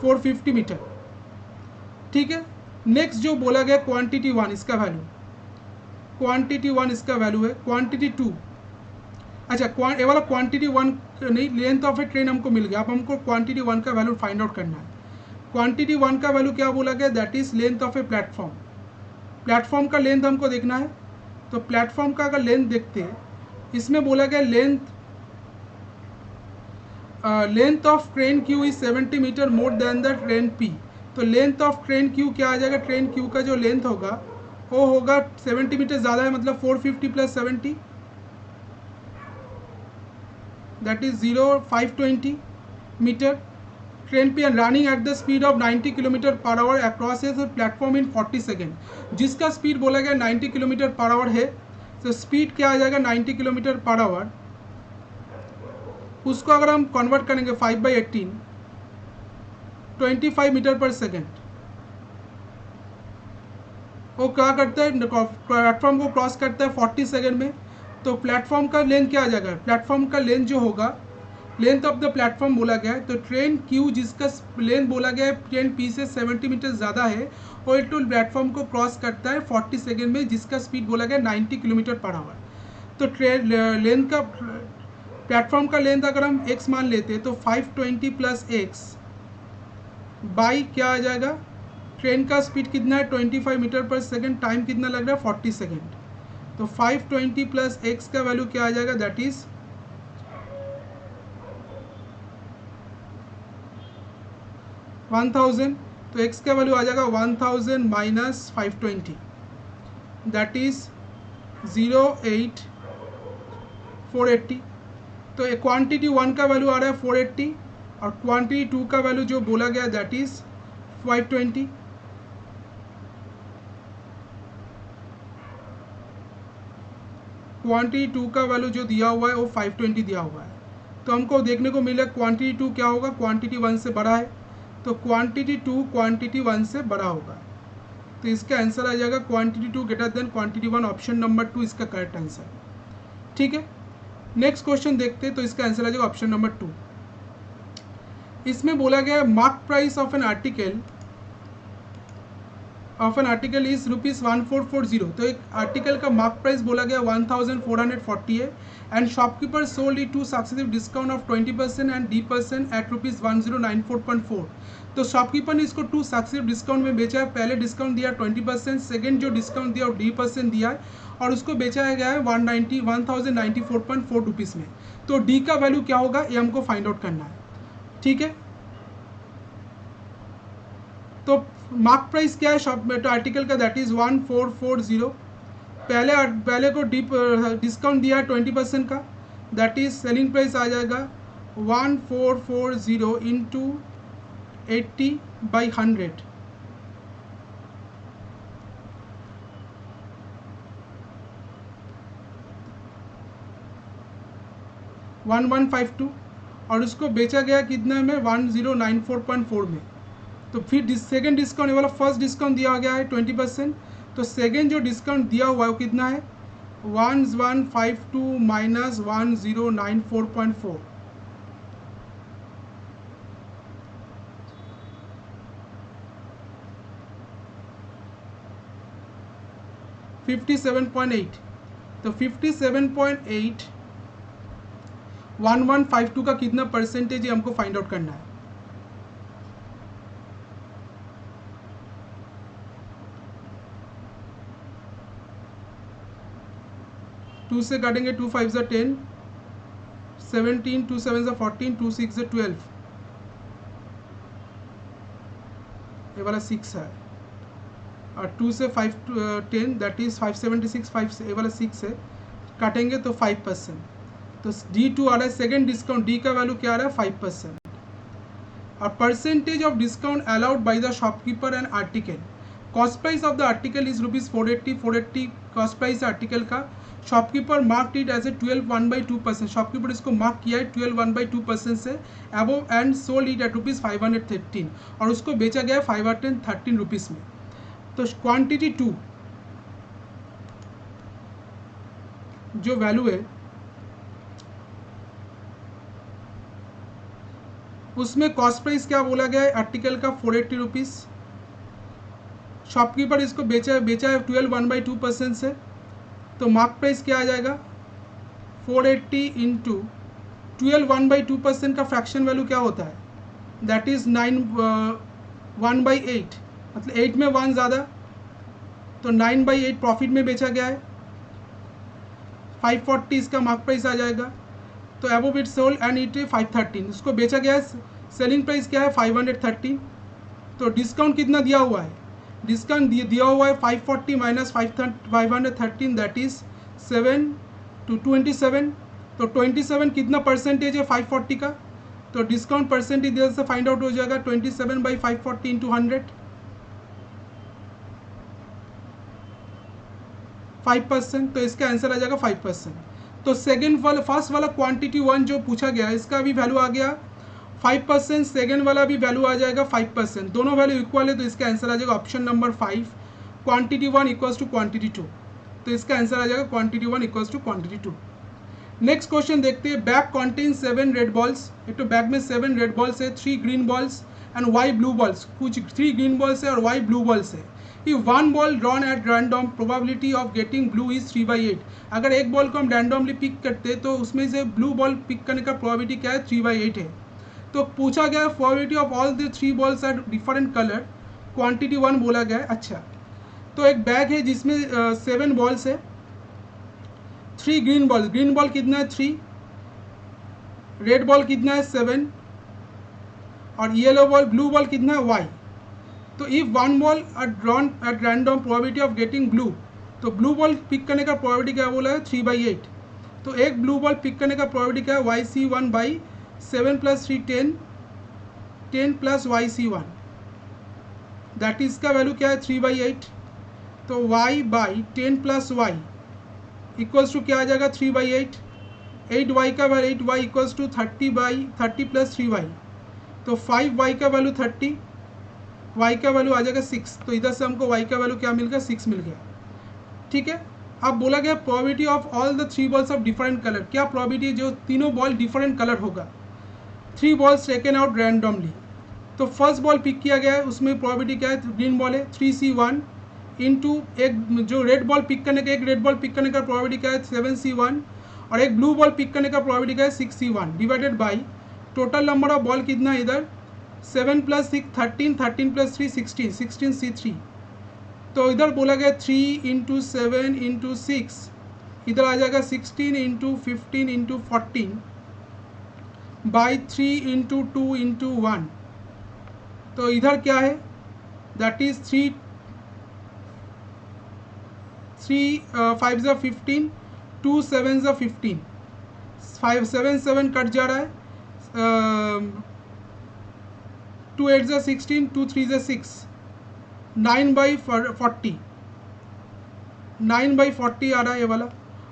450 मीटर। ठीक है, नेक्स्ट जो बोला गया क्वांटिटी 1 इसका वैल्यू, क्वांटिटी 1 इसका वैल्यू है, क्वांटिटी 2, अच्छा ये वाला क्वांटिटी 1 नहीं, लेंथ ऑफ ए ट्रेन हमको मिल गया, अब हमको क्वांटिटी 1 का वैल्यू फाइंड आउट करना है। क्वांटिटी 1 का वैल्यू क्या बोला गया, that is length of a platform, platform का लेंथ हमको देखना है। तो प्लेटफॉर्म का अगर लेंथ देखते हैं, इसमें बोला गया length of train Q is 70 metre more than the train P. तो लेंथ ऑफ ट्रेन क्यू क्या आ जाएगा, ट्रेन क्यू का जो लेंथ होगा वो होगा 70 मीटर ज़्यादा है, मतलब 450 plus 70 that is 520 metre. Train पे running at the speed of 90 kilometre per hour across a platform in 40 second. जिसका स्पीड बोला गया 90 किलोमीटर पर आवर है, तो स्पीड क्या आ जाएगा 90 किलोमीटर पर आवर, उसको अगर हम कन्वर्ट करेंगे 5/18, 25 मीटर पर सेकेंड। वो क्या करता है, प्लेटफॉर्म को क्रॉस करता है 40 सेकेंड में। तो प्लेटफॉर्म का लेंथ क्या आ जाएगा, प्लेटफॉर्म का लेंथ जो होगा, लेंथ ऑफ द प्लेटफॉर्म बोला गया है, तो ट्रेन क्यू जिसका लेंथ बोला गया है ट्रेन पी से 70 मीटर ज़्यादा है, और टू प्लेटफॉर्म को क्रॉस करता है 40 सेकेंड में, जिसका स्पीड बोला गया 90 किलोमीटर पर आवर। तो ट्रेन लेंथ का, प्लेटफॉर्म का लेंथ अगर हम x मान लेते हैं तो 520 प्लस एक्स बाई क्या आ जाएगा, ट्रेन का स्पीड कितना है 25 मीटर पर सेकेंड, टाइम कितना लग रहा है 40 सेकेंड। तो 520 प्लस एक्स का वैल्यू क्या आ जाएगा, दैट इज 1000। तो x का वैल्यू आ जाएगा 1000 माइनस 520, दैट इज 08480। तो क्वांटिटी 1 का वैल्यू आ रहा है 480, और क्वांटिटी 2 का वैल्यू जो बोला गया दैट इज 520। क्वांटिटी 2 का वैल्यू जो दिया हुआ है वो 520 दिया हुआ है। तो हमको देखने को मिला क्वांटिटी 2 क्या होगा, क्वांटिटी 1 से बड़ा है, तो क्वांटिटी 2 क्वांटिटी 1 से बड़ा होगा। तो इसका आंसर आ जाएगा quantity 2 greater than quantity 1, option number 2 इसका करेक्ट आंसर। ठीक है, नेक्स्ट क्वेश्चन देखते हैं। तो इसका आंसर आ जाएगा ऑप्शन नंबर 2। इसमें बोला गया mark price of an article is ₹1440। तो एक आर्टिकल का मार्क प्राइस बोला गया 1440 है, and shopkeeper sold it to successive discount of 20% and D% at ₹1094.4। तो शॉपकीपर ने इसको 2 सक्सेसिव डिस्काउंट में बेचा है। पहले डिस्काउंट दिया 20%, सेकेंड जो डिस्काउंट दिया वो D% दिया है, और उसको बेचा गया है 1094.4 रुपीज़ में। तो डी का वैल्यू क्या होगा ये हमको फाइंड आउट करना है। ठीक है, तो मार्क प्राइस क्या है शॉप आर्टिकल का, दैट इज 1440। पहले को डिस्काउंट दिया है 20% का, दैट इज सेलिंग प्राइस आ जाएगा 1440 इंटू 80/100, $1152, और उसको बेचा गया कितना में 1094.4 में। तो फिर सेकेंड डिस्काउंट, ये वाला फर्स्ट डिस्काउंट दिया गया है 20%, तो सेकेंड जो डिस्काउंट दिया हुआ है वो कितना है 1152 माइनस 1094.4, 57.8। तो 57.8 1152 का कितना परसेंटेज है हमको फाइंड आउट करना है। 2 से काटेंगे, 2 5 ज़ा 10, 17, 2 7 ज़ा 14, 2 6 ज़ा 12, ये वाला 6 है, और 2 से 5 10 दैट इज़ 576, 5 ये वाला 6 है, काटेंगे तो 5%, तो D2 आ रहा है सेकेंड डिस्काउंट, डी का वैल्यू क्या आ रहा है 5%। और percentage of discount allowed by the shopkeeper and article, cost price of the article is rupees 480 cost price article का, shopkeeper mark it as a 12 1/2%, shopkeeper इसको मार्क किया है 12 1/2% से above and sold it at rupees 513, और उसको बेचा गया है 513 रुपीज़ में। तो क्वांटिटी 2 जो वैल्यू है उसमें कॉस्ट प्राइस क्या बोला गया है आर्टिकल का 480 रुपीज़, शॉपकीपर इसको बेचा है 12 1/2% से, तो मार्क प्राइस क्या आ जाएगा 480 इंटू 12 1/2% का फ्रैक्शन वैल्यू क्या होता है, दैट इज़ 9 1/8, मतलब 8 में 1 ज़्यादा, तो 9/8 प्रॉफिट में बेचा गया है, 540 इसका मार्क प्राइस आ जाएगा, तो above it sold and it 513, उसको बेचा गया है, सेलिंग प्राइस क्या है 513, तो डिस्काउंट कितना दिया हुआ है, डिस्काउंट दिया हुआ है 540 माइनस 513 दैट इज 7 to 27, तो 27 कितना परसेंटेज है 540 का, तो डिस्काउंट परसेंटेज इधर से फाइंड आउट हो जाएगा 27/540 इंटू 100, 5%, तो इसका आंसर आ जाएगा 5%। तो सेकेंड वाला फर्स्ट वाला क्वांटिटी 1 जो पूछा गया इसका भी वैल्यू आ गया 5%, सेकेंड वाला भी वैल्यू आ जाएगा 5%, दोनों वैल्यू इक्वल है, तो इसका आंसर आ जाएगा option number 5, quantity 1 equals to quantity 2, तो इसका आंसर आ जाएगा quantity 1 equals to quantity 2। Next question देखते हैं, बैग कॉन्टेन 7 रेड बॉल्स, एक तो बैग में 7 रेड बॉल्स है, 3 green balls and y blue balls, कुछ 3 ग्रीन बॉल्स है और वाई ब्लू बॉल्स है। If one ball drawn at random, probability of getting blue is 3/8, अगर एक बॉल को हम रैंडमली पिक करते तो उसमें से ब्लू बॉल पिक करने का प्रोबेबिलिटी क्या है 3/8 है। तो पूछा गया probability of all the 3 balls are different colour, quantity 1 बोला गया है। अच्छा, तो एक बैग है जिसमें 7 बॉल्स है, 3 ग्रीन बॉल, ग्रीन बॉल कितना है 3, रेड बॉल कितना है 7 और येलो बॉल ब्लू बॉल कितना है y। तो if one ball are drawn at random probability of getting blue, तो ब्लू बॉल पिक करने का प्रोबेबिलिटी क्या बोला है 3/8, तो एक ब्लू बॉल पिक करने का प्रोबेबिलिटी क्या है YC1/7 + 3 10, 10 + YC1, दैट इज का वैल्यू क्या है 3/8, तो y/10 + y इक्वल्स टू क्या आ जाएगा 3/8, 8y का value 8y equals to 30 + 3y, तो 5y का वैल्यू 30, y का वैल्यू आ जाएगा 6, तो इधर से हमको y का वैल्यू क्या मिल गया 6 मिल गया। ठीक है, अब बोला गया probability of all the 3 balls of different colour, क्या प्रोबेबिलिटी जो तीनों बॉल डिफरेंट कलर होगा, 3 बॉल्स टेकन आउट रैंडमली। तो फर्स्ट बॉल पिक किया गया है उसमें प्रोबेबिलिटी क्या है, ग्रीन बॉल है 3C1 इंटू एक जो रेड बॉल पिक करने का, एक रेड बॉल पिक करने का प्रोबेबिलिटी क्या है 7C1 और एक ब्लू बॉल पिक करने का प्रोबेबिलिटी क्या है 6C1 divided by total number of ball कितना है इधर 7 + 6 13, 13 + 3 16, 16C3, तो इधर बोला गया 3 × 7 × 6, इधर आ जाएगा 16 × 15 × 14 बाई 3 × 2 × 1, तो इधर क्या है दैट इज 3 5 = 15, 2 7 = 15, 5 7 7 कट जा रहा है, 2 8 = 16, 2 3 = 6, 9/40, 9/40 आ रहा है ये वाला।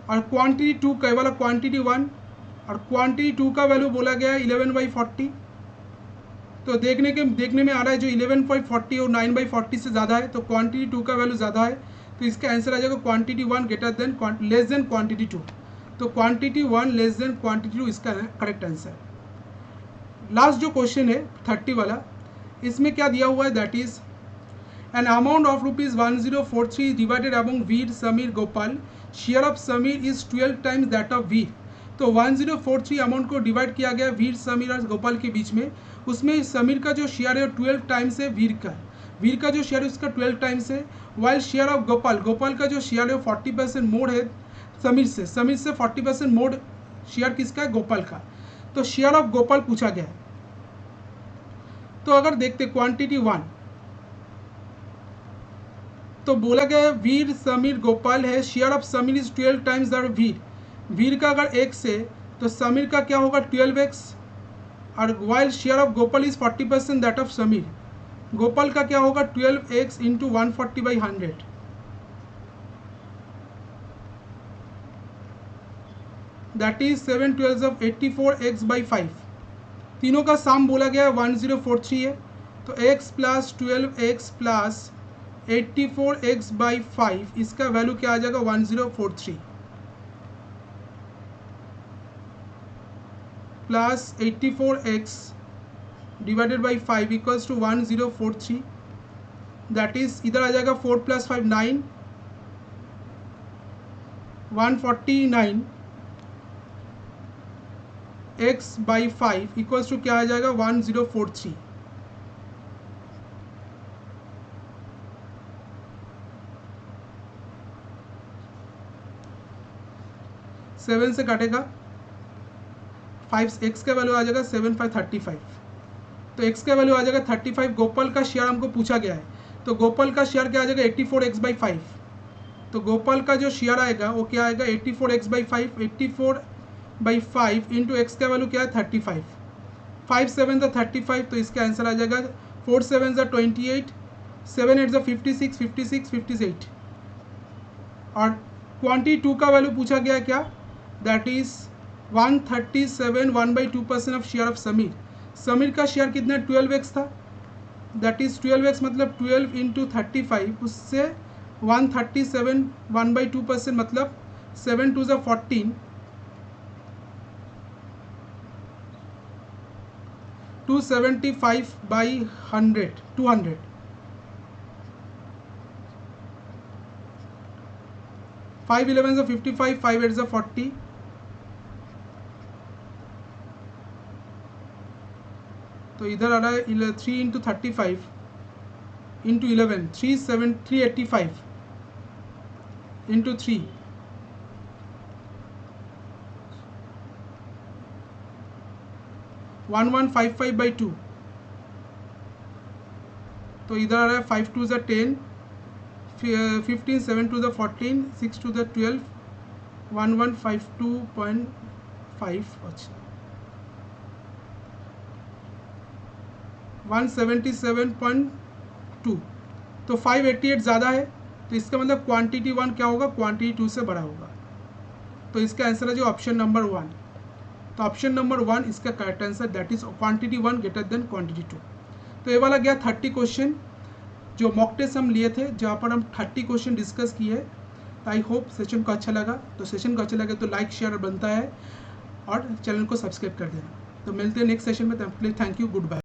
और क्वांटिटी 2 का ये वाला क्वांटिटी 1 और क्वांटिटी 2 का वैल्यू बोला गया है 11/40, तो देखने में आ रहा है जो 11/40 और 9/40 से ज़्यादा है, तो क्वांटिटी 2 का वैल्यू ज़्यादा है, तो इसका आंसर आ जाएगा क्वांटिटी 1 लेस देन क्वांटिटी 2, तो क्वांटिटी 1 लेस देन क्वांटिटी 2 इसका करेक्ट आंसर। लास्ट जो क्वेश्चन है 30 वाला, इसमें क्या दिया हुआ है that is an amount of ₹1043 divided among Veer Sameer Gopal, share of Sameer is 12 times that of Veer. तो 1043 अमाउंट को डिवाइड किया गया वीर समीर और गोपाल के बीच में, उसमें समीर का जो शेयर है 12 टाइम्स है वीर का जो शेयर है उसका 12 टाइम्स है, वाइल शेयर ऑफ गोपाल का जो शेयर है 40% मोर है समीर से 40% मोर शेयर किसका है? गोपाल का। तो शेयर ऑफ गोपाल पूछा गया है। तो अगर देखते क्वांटिटी 1, तो बोला गया है वीर समीर गोपाल है, share of Sameer is 12 times that Veer. Veer का अगर x है तो समीर का क्या होगा? 12x। और while share of Gopal is 40% that of Sameer, Gopal का क्या होगा? 12x into 140/100, that is 7 12 of 84x/5। तीनों का साम बोला गया 1043 है। तो x plus 12x plus 84x/5 इसका वैल्यू क्या आ जाएगा? 1043 plus 84x divided by 5 equals to 1043, that is इधर आ जाएगा 4 + 5 9, 149 x/5 इक्वल्स टू क्या आ जाएगा? 1043। सेवन से काटेगा 5, x का वैल्यू आ जाएगा 7 5 35। तो x का वैल्यू आ जाएगा 35। गोपाल का शेयर हमको पूछा गया है, तो गोपाल का शेयर क्या आ जाएगा? 84x/5। तो गोपाल का जो शेयर आएगा वो क्या आएगा? 84x/5, 84/5 इंटू एक्स का वैल्यू क्या है? 35। 5 7 = 35, तो इसका आंसर आ जाएगा 4 7 = 28, 7 8 = 56, 56 58। और क्वांटिटी 2 का वैल्यू पूछा गया क्या? That is 137 1/2% of share of Sameer. Sameer का शेयर कितना? 12x था, दैट इज 12x मतलब 12 इंटू 35, उससे 137 1/2% मतलब 7 2 = 14, 275/100 200। 5 11 = 55, 5 8 = 40, तो इधर आ रहा है 3 इंटू 35 इंटू 11, 385 इंटू 3, 1155/2। तो इधर आ रहा है 5 2 = 10, 15 7 2 = 14, 6 2 = 12, 1152.5। अच्छा 177.2। तो 588 ज़्यादा है, तो इसका मतलब क्वांटिटी 1 क्या होगा? क्वांटिटी 2 से बड़ा होगा। तो इसका आंसर है जो ऑप्शन नंबर 1। तो ऑप्शन नंबर 1 इसका correct answer, that is quantity 1 greater than quantity 2। तो ये वाला गया 30 क्वेश्चन जो मॉक टेस्ट हम लिए थे, जहाँ पर हम 30 क्वेश्चन डिस्कस किए। तो आई होप सेशन को अच्छा लगा। तो सेशन को अच्छा लगे तो लाइक शेयर बनता है और चैनल को सब्सक्राइब कर देना। तो मिलते हैं नेक्स्ट सेशन में, तब तक के लिए थैंक यू, गुड बाय।